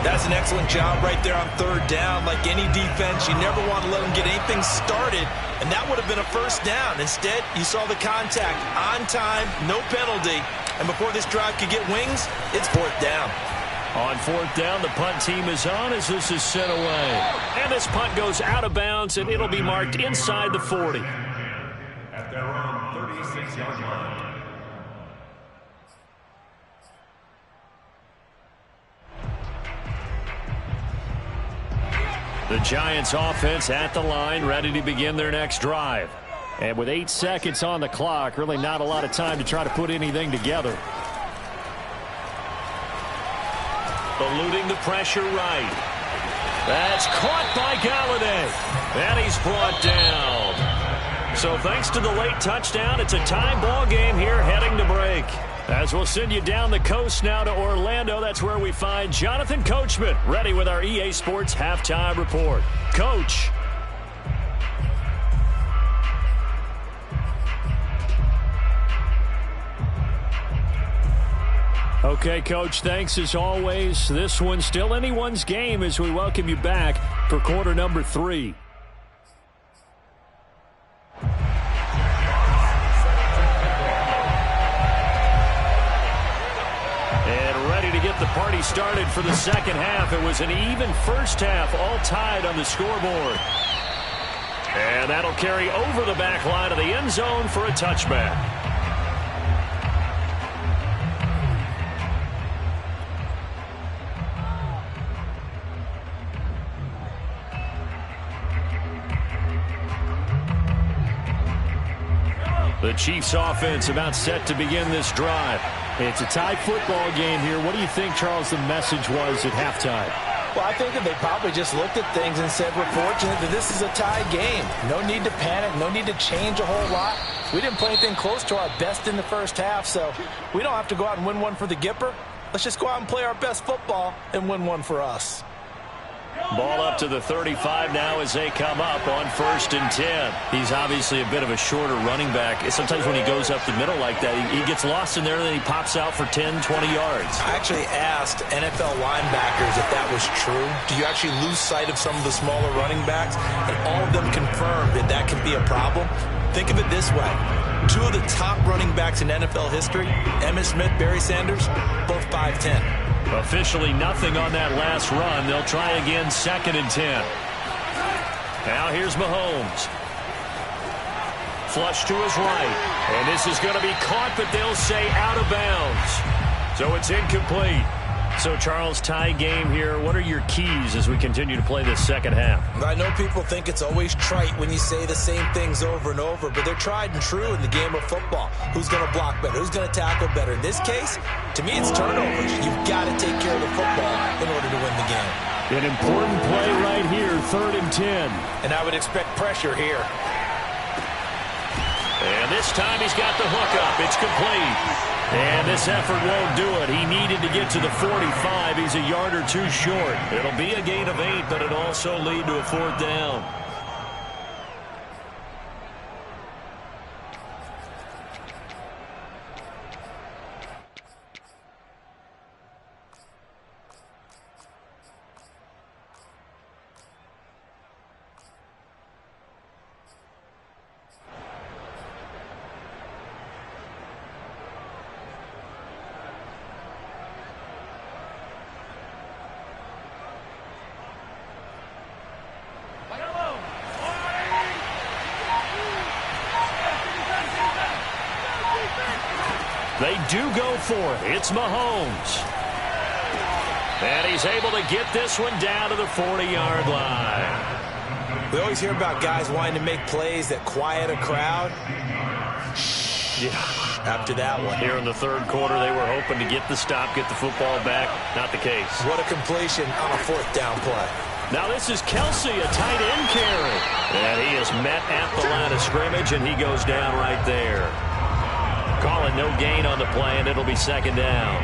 That's an excellent job right there on 3rd down. Like any defense, you never want to let them get anything started, and that would have been a 1st down. Instead, you saw the contact on time, no penalty, and before this drive could get wings, it's 4th down. On 4th down, the punt team is on as this is sent away. And this punt goes out of bounds, and it'll be marked inside the 40. At their own 36-yard line. The Giants offense at the line, ready to begin their next drive. And with 8 seconds on the clock, really not a lot of time to try to put anything together. Eluding the pressure right. That's caught by Galladay. And he's brought down. So thanks to the late touchdown, it's a tie ball game here heading to break. As we'll send you down the coast now to Orlando, that's where we find Jonathan Coachman, ready with our EA Sports Halftime Report. Coach. Okay, Coach, thanks as always. This one's still anyone's game as we welcome you back for quarter number 3. Get the party started for the second half. It was an even first half, all tied on the scoreboard. And that'll carry over the back line of the end zone for a touchback. The Chiefs offense about set to begin this drive. It's a tie football game here. What do you think, Charles, the message was at halftime? Well, I think that they probably just looked at things and said, we're fortunate that this is a tie game. No need to panic. No need to change a whole lot. We didn't play anything close to our best in the first half, so we don't have to go out and win one for the Gipper. Let's just go out and play our best football and win one for us. Ball up to the 35 now as they come up on 1st and 10. He's obviously a bit of a shorter running back. Sometimes when he goes up the middle like that, he gets lost in there and then he pops out for 10, 20 yards. I actually asked NFL linebackers if that was true. Do you actually lose sight of some of the smaller running backs? And all of them confirmed that that can be a problem. Think of it this way. 2 of the top running backs in NFL history, Emmitt Smith, Barry Sanders, both 5'10". Officially nothing on that last run. They'll try again 2nd and 10. Now here's Mahomes. Flush to his right. And this is going to be caught, but they'll say out of bounds. So it's incomplete. So, Charles, tie game here. What are your keys as we continue to play this second half? I know people think it's always trite when you say the same things over and over, but they're tried and true in the game of football. Who's going to block better? Who's going to tackle better? In this case, to me, it's turnovers. You've got to take care of the football in order to win the game. An important play right here, 3rd and 10. And I would expect pressure here. And this time he's got the hook up. It's complete. And this effort won't do it. He needed to get to the 45. He's a yard or 2 short. It'll be a gain of 8, but it'll also lead to a 4th down. They do go for it. It's Mahomes. And he's able to get this one down to the 40-yard line. We always hear about guys wanting to make plays that quiet a crowd. Yeah. After that one. Here in the third quarter, they were hoping to get the stop, get the football back. Not the case. What a completion on a fourth down play. Now this is Kelsey, a tight end carry. And he is met at the line of scrimmage, and he goes down right there. Calling no gain on the play, and it'll be second down.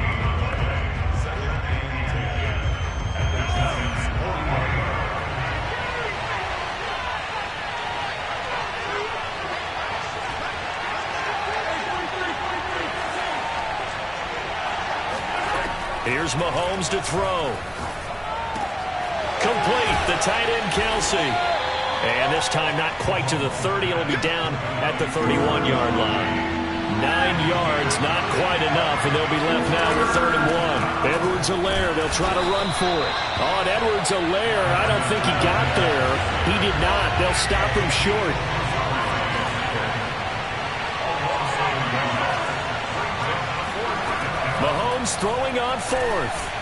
Here's Mahomes to throw. Complete, the tight end Kelsey. And this time not quite to the 30. It'll be down at the 31-yard line. 9 yards, not quite enough, and they'll be left now with 3rd and 1. Edwards-Helaire, they'll try to run for it. On Edwards-Helaire, I don't think he got there. He did not. They'll stop him short. Mahomes throwing on 4th.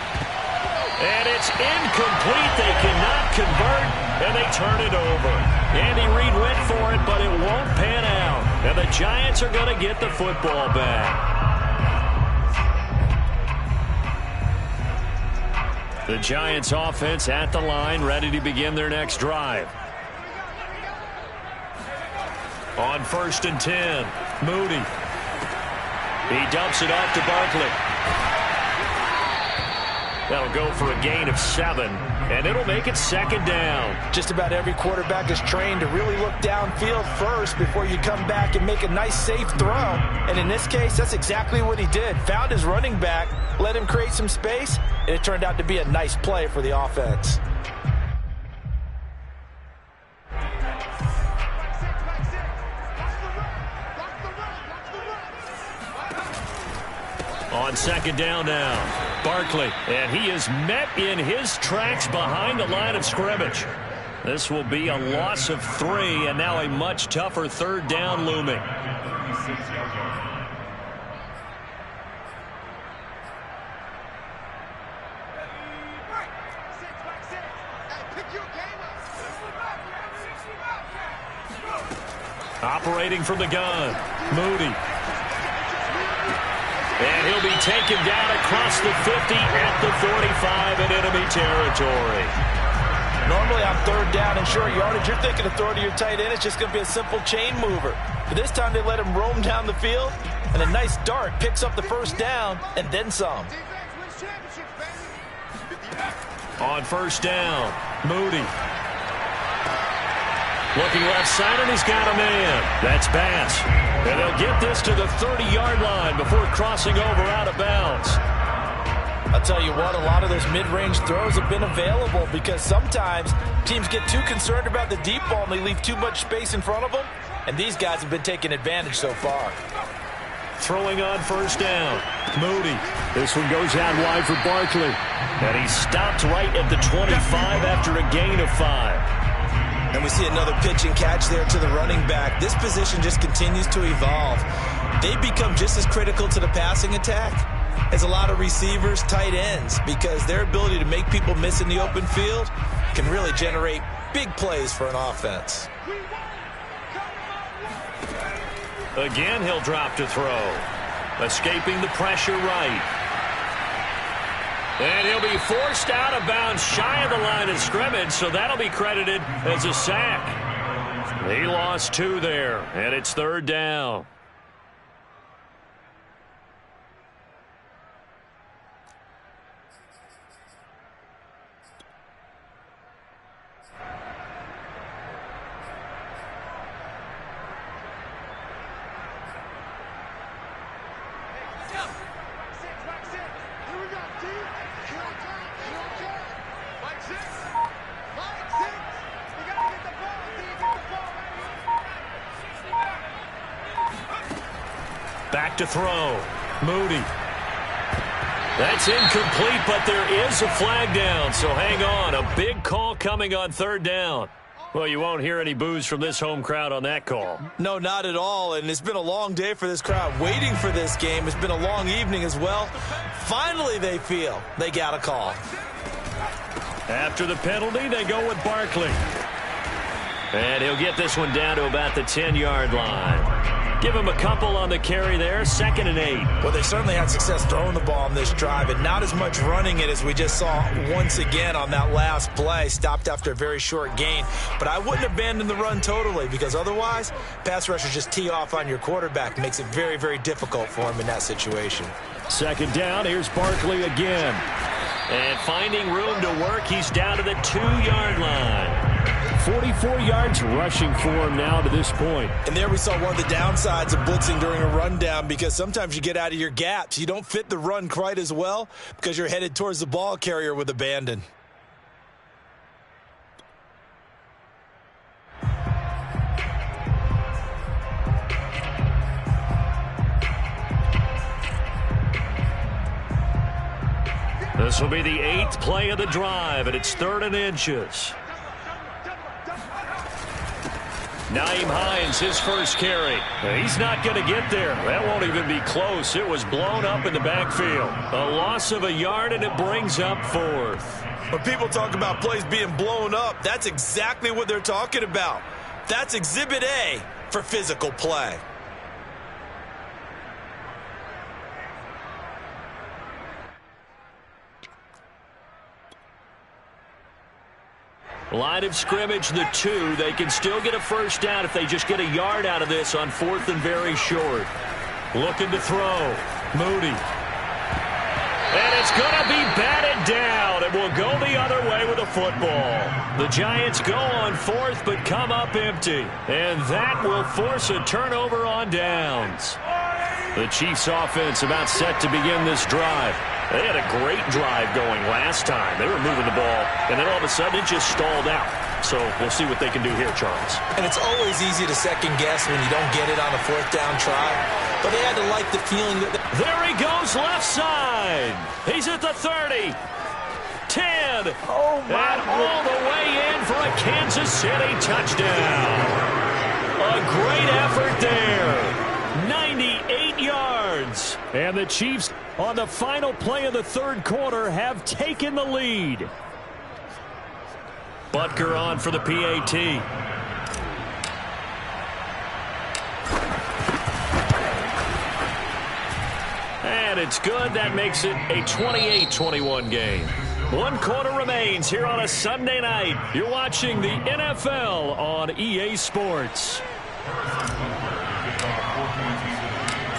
And it's incomplete. They cannot convert, and they turn it over. Andy Reid went for it, but it won't pan out. And the Giants are going to get the football back. The Giants offense at the line, ready to begin their next drive. On 1st and 10, Moody. He dumps it off to Barkley. That'll go for a gain of 7, and it'll make it second down. Just about every quarterback is trained to really look downfield first before you come back and make a nice, safe throw. And in this case, that's exactly what he did. Found his running back, let him create some space, and it turned out to be a nice play for the offense. On second down now, Barkley, and he is met in his tracks behind the line of scrimmage. This will be a loss of 3, and now a much tougher 3rd down looming. Operating from the gun, Moody. And he'll be taken down across the 50 at the 45 in enemy territory. Normally on 3rd down and short yardage, you're thinking of throwing to your tight end. It's just going to be a simple chain mover. But this time they let him roam down the field, and a nice dart picks up the 1st down and then some. On 1st down, Moody. Looking left side, and he's got a man. That's Bass. And they'll get this to the 30-yard line before crossing over out of bounds. I'll tell you what, a lot of those mid-range throws have been available because sometimes teams get too concerned about the deep ball and they leave too much space in front of them, and these guys have been taking advantage so far. Throwing on 1st down, Moody. This one goes out wide for Barkley. And he stopped right at the 25 after a gain of 5. And we see another pitch and catch there to the running back. This position just continues to evolve. They become just as critical to the passing attack as a lot of receivers, tight ends, because their ability to make people miss in the open field can really generate big plays for an offense. Again, he'll drop to throw. Escaping the pressure right. And he'll be forced out of bounds shy of the line of scrimmage, so that'll be credited as a sack. He lost 2 there, and it's 3rd down. Back to throw. Moody. That's incomplete, but there is a flag down, so hang on. A big call coming on 3rd down. Well, you won't hear any boos from this home crowd on that call. No, not at all, and it's been a long day for this crowd waiting for this game. It's been a long evening as well. Finally, they feel they got a call. After the penalty, they go with Barkley. And he'll get this one down to about the 10-yard line. Give him a couple on the carry there, 2nd and 8. Well, they certainly had success throwing the ball on this drive, and not as much running it as we just saw once again on that last play. Stopped after a very short gain. But I wouldn't abandon the run totally, because otherwise, pass rushers just tee off on your quarterback. Makes it very, very difficult for him in that situation. 2nd down, here's Barkley again. And finding room to work, he's down to the 2-yard line. 44 yards rushing for him now to this point. And there we saw one of the downsides of blitzing during a rundown, because sometimes you get out of your gaps. You don't fit the run quite as well because you're headed towards the ball carrier with abandon. This will be the 8th play of the drive, and it's 3rd and inches. Nyheim Hines, his first carry. He's not going to get there. That won't even be close. It was blown up in the backfield. A loss of a yard, and it brings up 4th. When people talk about plays being blown up, that's exactly what they're talking about. That's Exhibit A for physical play. Line of scrimmage, the 2. They can still get a first down if they just get a yard out of this on 4th and very short. Looking to throw. Moody. And it's going to be batted down. It will go the other way with the football. The Giants go on 4th but come up empty. And that will force a turnover on downs. The Chiefs offense about set to begin this drive. They had a great drive going last time. They were moving the ball, and then all of a sudden it just stalled out. So we'll see what they can do here, Charles. And it's always easy to second guess when you don't get it on a 4th down try. But they had to like the feeling that... There he goes left side. He's at the 30. 10. Oh, my. And all the way in for a Kansas City touchdown. A great effort there. 98 yards. And the Chiefs, on the final play of the 3rd quarter, have taken the lead. Butker on for the PAT. And it's good. That makes it a 28-21 game. 1 quarter remains here on a Sunday night. You're watching the NFL on EA Sports.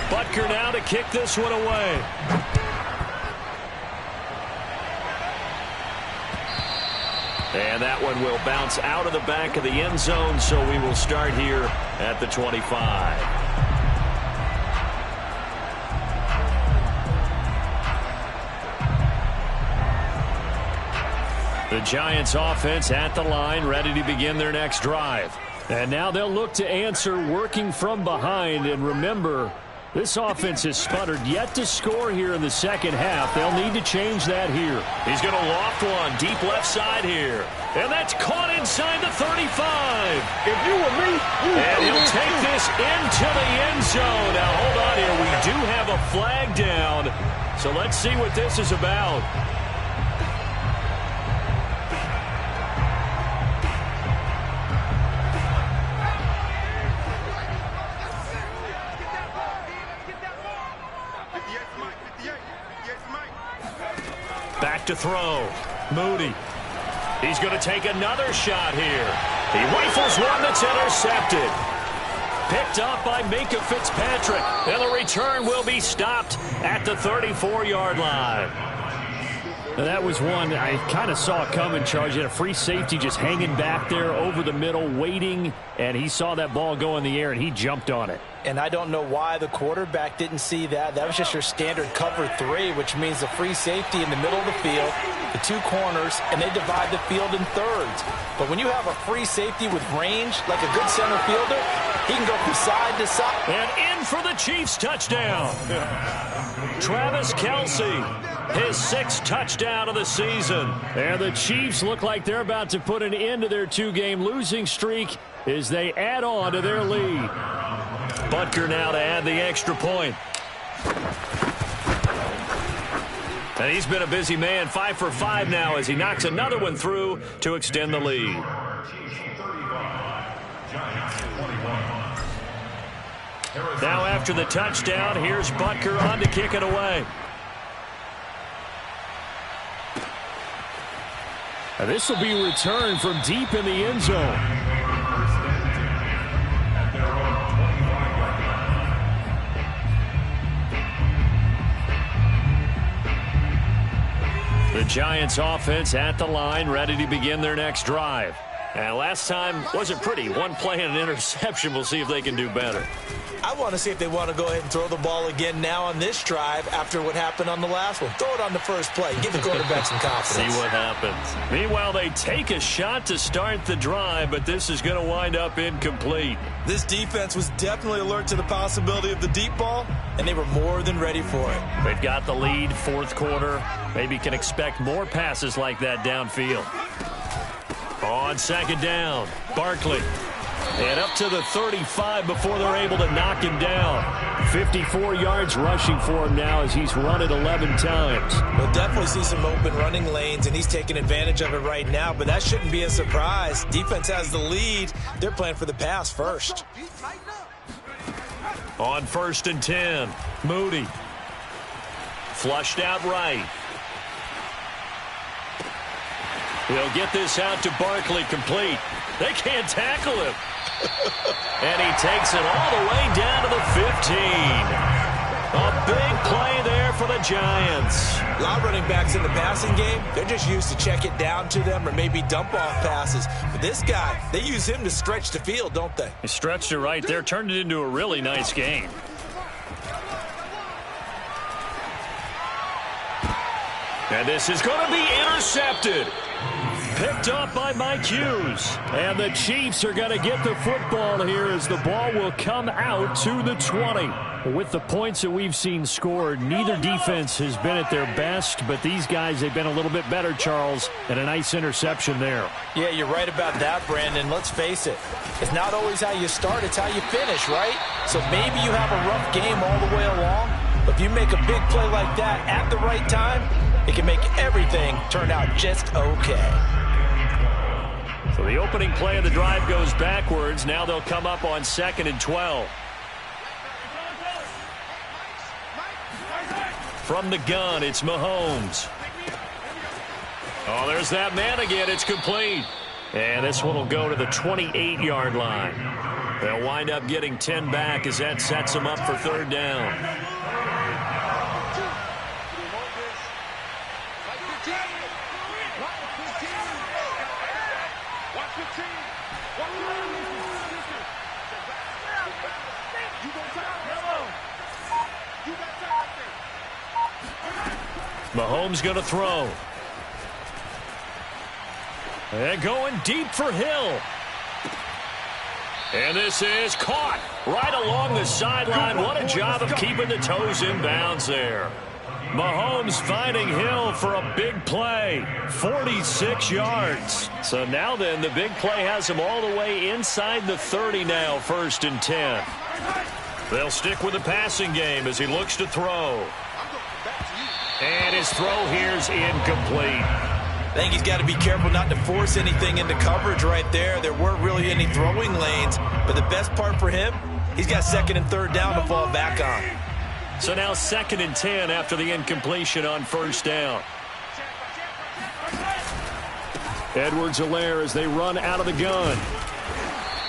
Butker now to kick this one away. And that one will bounce out of the back of the end zone, so we will start here at the 25. The Giants offense at the line, ready to begin their next drive. And now they'll look to answer working from behind. And remember, this offense has sputtered yet to score here in the second half. They'll need to change that here. He's going to loft one deep left side here. And that's caught inside the 35. If you were me, and he'll take this into the end zone. Now, hold on here. We do have a flag down. So let's see what this is about. Back to throw. Moody. He's going to take another shot here. He rifles one that's intercepted. Picked up by Minkah Fitzpatrick. And the return will be stopped at the 34-yard line. Now that was one I kind of saw coming, Charles. You had a free safety just hanging back there over the middle, waiting, and he saw that ball go in the air, and he jumped on it. And I don't know why the quarterback didn't see that. That was just your standard cover 3, which means the free safety in the middle of the field, the 2 corners, and they divide the field in thirds. But when you have a free safety with range, like a good center fielder, he can go from side to side. And in for the Chiefs touchdown. Travis Kelce. his 6th touchdown of the season. And the Chiefs look like they're about to put an end to their 2-game losing streak as they add on to their lead. Butker now to add the extra point. And he's been a busy man, 5 for 5 now as he knocks another one through to extend the lead. Now after the touchdown, here's Butker on to kick it away. And this will be returned from deep in the end zone. The Giants offense at the line, ready to begin their next drive. And last time wasn't pretty. One play and an interception. We'll see if they can do better. I want to see if they want to go ahead and throw the ball again now on this drive after what happened on the last one. Throw it on the first play. Give the quarterback some confidence. See what happens. Meanwhile, they take a shot to start the drive, but this is going to wind up incomplete. This defense was definitely alert to the possibility of the deep ball, and they were more than ready for it. They've got the lead, 4th quarter. Maybe can expect more passes like that downfield. On 2nd down, Barkley. And up to the 35 before they're able to knock him down. 54 yards rushing for him now as he's run it 11 times. We'll definitely see some open running lanes, and he's taking advantage of it right now, but that shouldn't be a surprise. Defense has the lead. They're playing for the pass first. On 1st and 10, Moody. Flushed out right. He'll get this out to Barkley, complete. They can't tackle him. And he takes it all the way down to the 15. A big play there for the Giants. A lot of running backs in the passing game, they're just used to check it down to them or maybe dump off passes. But this guy, they use him to stretch the field, don't they? He stretched it right there, turned it into a really nice game. And this is going to be intercepted. Picked up by Mike Hughes. And the Chiefs are going to get the football here as the ball will come out to the 20. With the points that we've seen scored, neither defense has been at their best, but these guys, they've been a little bit better, Charles, and a nice interception there. Yeah, you're right about that, Brandon. Let's face it. It's not always how you start, it's how you finish, right? So maybe you have a rough game all the way along, but if you make a big play like that at the right time, it can make everything turn out just okay. So the opening play of the drive goes backwards. Now they'll come up on 2nd and 12. From the gun, it's Mahomes. Oh, there's that man again. It's complete. And this one will go to the 28-yard line. They'll wind up getting 10 back as that sets them up for 3rd down. Mahomes going to throw. And going deep for Hill. And this is caught right along the sideline. What a job of keeping the toes in bounds there. Mahomes finding Hill for a big play. 46 yards. So now then, the big play has him all the way inside the 30 now, 1st and 10. They'll stick with the passing game as he looks to throw. And his throw here's incomplete. I think he's got to be careful not to force anything into coverage right there. There weren't really any throwing lanes, but the best part for him, he's got 2nd and 3rd down to fall back on. So now 2nd and 10 after the incompletion on 1st down. Edwards-Helaire as they run out of the gun.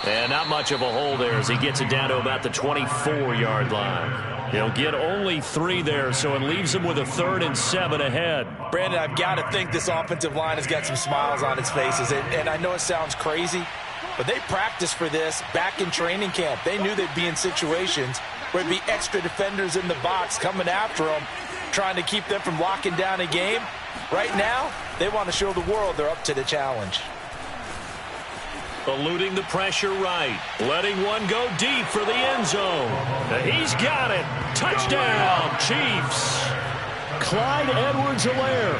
And not much of a hole there as he gets it down to about the 24-yard line. He'll get only 3 there, so it leaves him with a 3rd and 7 ahead. Brandon, I've got to think this offensive line has got some smiles on its faces. And I know it sounds crazy, but they practiced for this back in training camp. They knew they'd be in situations where there'd be extra defenders in the box coming after them, trying to keep them from locking down a game. Right now, they want to show the world they're up to the challenge. Eluding the pressure right. Letting one go deep for the end zone. He's got it. Touchdown, Chiefs. Clyde Edwards-Helaire.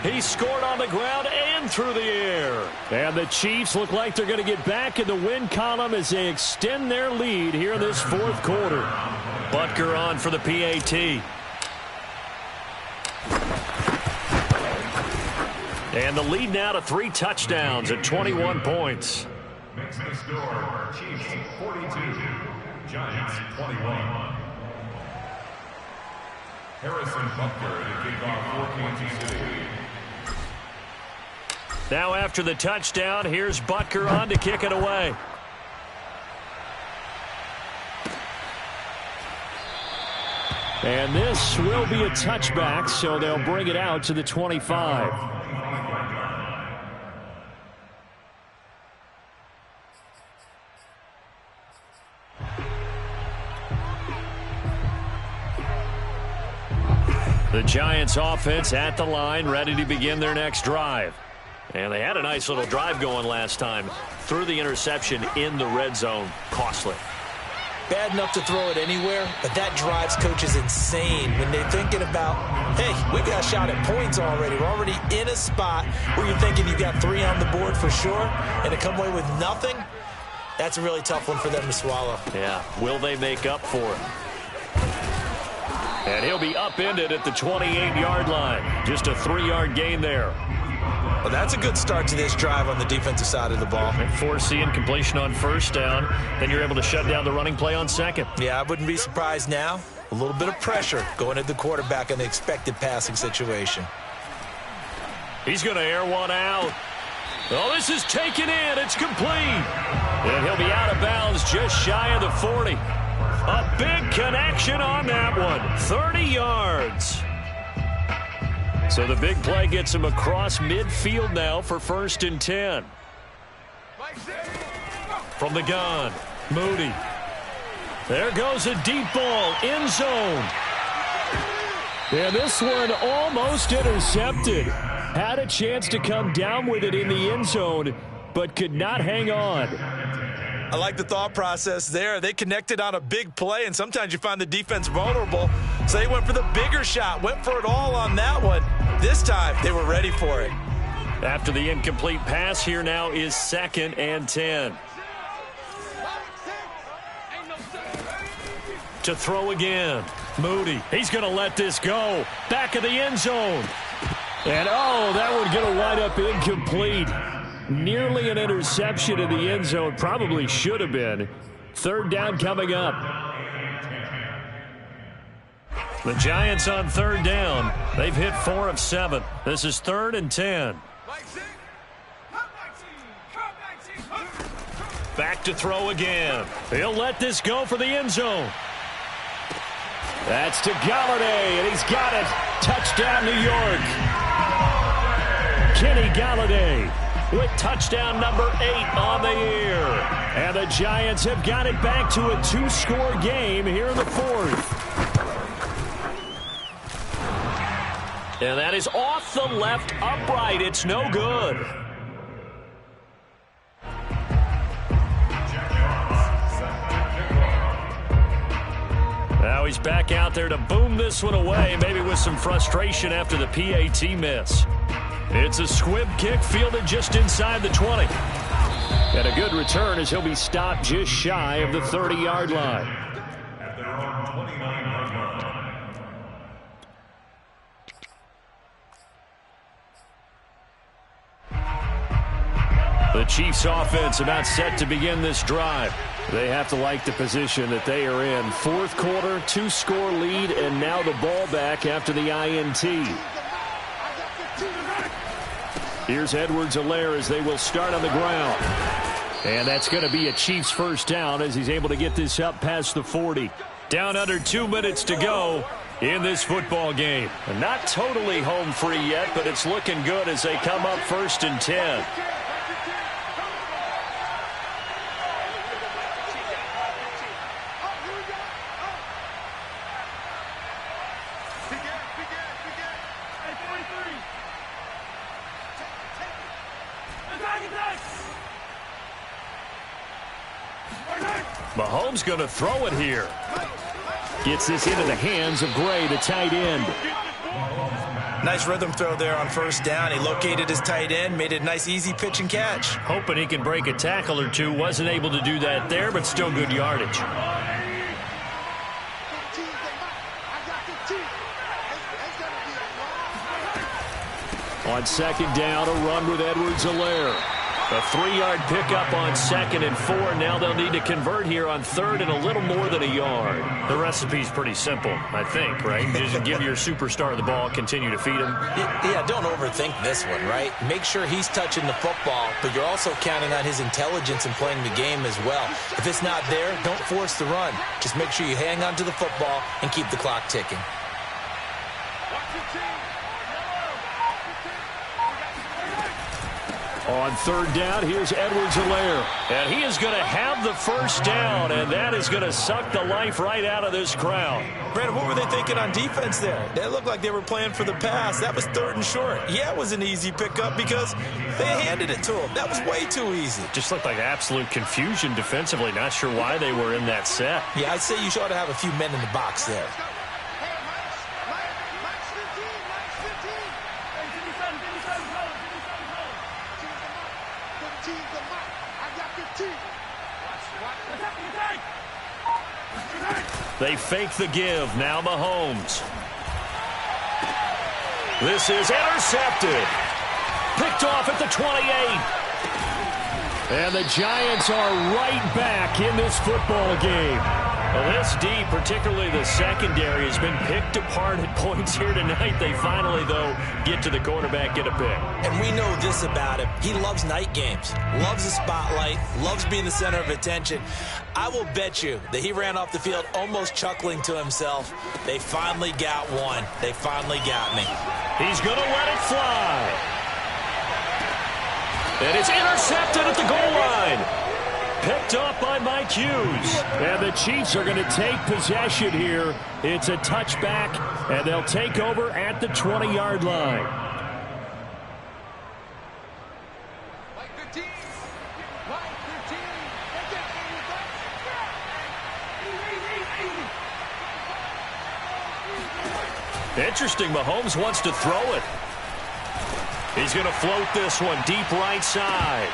He scored on the ground and through the air. And the Chiefs look like they're going to get back in the win column as they extend their lead here in this fourth quarter. Butker on for the PAT. And the lead now to 3 touchdowns at 21 points. Makes the score Chiefs 42, Giants 21. Harrison Butker to kick off for Kansas City. Now after the touchdown, here's Butker on to kick it away. And this will be a touchback, so they'll bring it out to the 25. The Giants offense at the line, ready to begin their next drive. And they had a nice little drive going last time. Threw the interception in the red zone. Costly. Bad enough to throw it anywhere, but that drives coaches insane when they're thinking about, hey, we got a shot at points already. We're already in a spot where you're thinking you got 3 on the board for sure, and to come away with nothing, that's a really tough one for them to swallow. Yeah, will they make up for it? And he'll be upended at the 28-yard line. Just a 3-yard gain there. Well, that's a good start to this drive on the defensive side of the ball. And forcing completion on first down. Then you're able to shut down the running play on second. Yeah, I wouldn't be surprised now. A little bit of pressure going at the quarterback in the expected passing situation. He's going to air one out. Oh, this is taken in. It's complete. And he'll be out of bounds just shy of the 40. A big connection on that one. 30 yards. So the big play gets him across midfield now for 1st and 10. From the gun, Moody. There goes a deep ball, end zone. And this one almost intercepted. Had a chance to come down with it in the end zone, but could not hang on. I like the thought process there. They connected on a big play, and sometimes you find the defense vulnerable. So they went for the bigger shot, went for it all on that one. This time, they were ready for it. After the incomplete pass, here now is 2nd and 10. To throw again, Moody. He's going to let this go. Back of the end zone. And, oh, that one going to wind up incomplete. Nearly an interception in the end zone. Probably should have been. 3rd down coming up. The Giants on 3rd down. They've hit 4 of 7. This is 3rd and 10. Back to throw again. He'll let this go for the end zone. That's to Galladay, and he's got it. Touchdown, New York. Kenny Galladay with touchdown number 8 on the year. And the Giants have got it back to a 2-score game here in the 4th. And that is off the left upright. It's no good. Now he's back out there to boom this one away, maybe with some frustration after the PAT miss. It's a squib kick fielded just inside the 20. And a good return as he'll be stopped just shy of the 30-yard line. At their own 29-yard line. The Chiefs offense about set to begin this drive. They have to like the position that they are in. 4th quarter, 2-score lead, and now the ball back after the INT. Here's Edwards-Helaire as they will start on the ground. And that's going to be a Chiefs 1st down as he's able to get this up past the 40. Down under 2 minutes to go in this football game. And not totally home free yet, but it's looking good as they come up 1st and 10. Mahomes going to throw it here. Gets this into the hands of Gray, the tight end. Nice rhythm throw there on first down. He located his tight end, made it a nice easy pitch and catch. Hoping he can break a tackle or two. Wasn't able to do that there, but still good yardage. On second down, a run with Edwards-Helaire. A 3-yard pickup on 2nd and 4. Now they'll need to convert here on 3rd and a little more than a yard. The recipe's pretty simple, I think, right? Just give your superstar the ball, continue to feed him. Yeah, don't overthink this one, right? Make sure he's touching the football, but you're also counting on his intelligence in playing the game as well. If it's not there, don't force the run. Just make sure you hang on to the football and keep the clock ticking. On 3rd down, here's Edwards-Helaire. And he is going to have the first down, and that is going to suck the life right out of this crowd. Brandon, what were they thinking on defense there? They looked like they were playing for the pass. That was 3rd and short. Yeah, it was an easy pickup because they handed it to him. That was way too easy. Just looked like absolute confusion defensively. Not sure why they were in that set. Yeah, I'd say you ought to have a few men in the box there. They fake the give. Now Mahomes. This is intercepted. Picked off at the 28. And the Giants are right back in this football game. Well, this D, particularly the secondary, has been picked apart at points here tonight. They finally, though, get to the quarterback, get a pick. And we know this about him. He loves night games, loves the spotlight, loves being the center of attention. I will bet you that he ran off the field almost chuckling to himself. They finally got one. They finally got me. He's going to let it fly. And it's intercepted at the goal line. Picked up by Mike Hughes. And the Chiefs are going to take possession here. It's a touchback, and they'll take over at the 20-yard line. Interesting. Mahomes wants to throw it. He's going to float this one deep right side.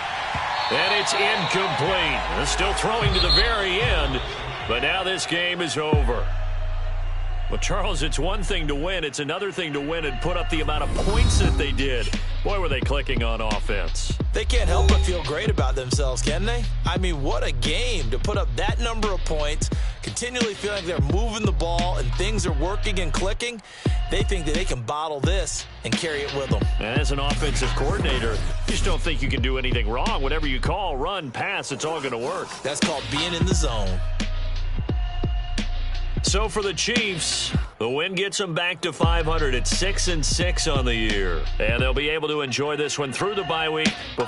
And it's incomplete. They're still throwing to the very end, but now this game is over. Well, Charles, it's one thing to win. It's another thing to win and put up the amount of points that they did. Boy, were they clicking on offense. They can't help but feel great about themselves, can they? I mean, what a game to put up that number of points, continually feeling like they're moving the ball and things are working and clicking. They think that they can bottle this and carry it with them. And as an offensive coordinator, you just don't think you can do anything wrong. Whatever you call, run, pass, it's all going to work. That's called being in the zone. So for the Chiefs, the win gets them back to 500 at 6-6 on the year. And they'll be able to enjoy this one through the bye week.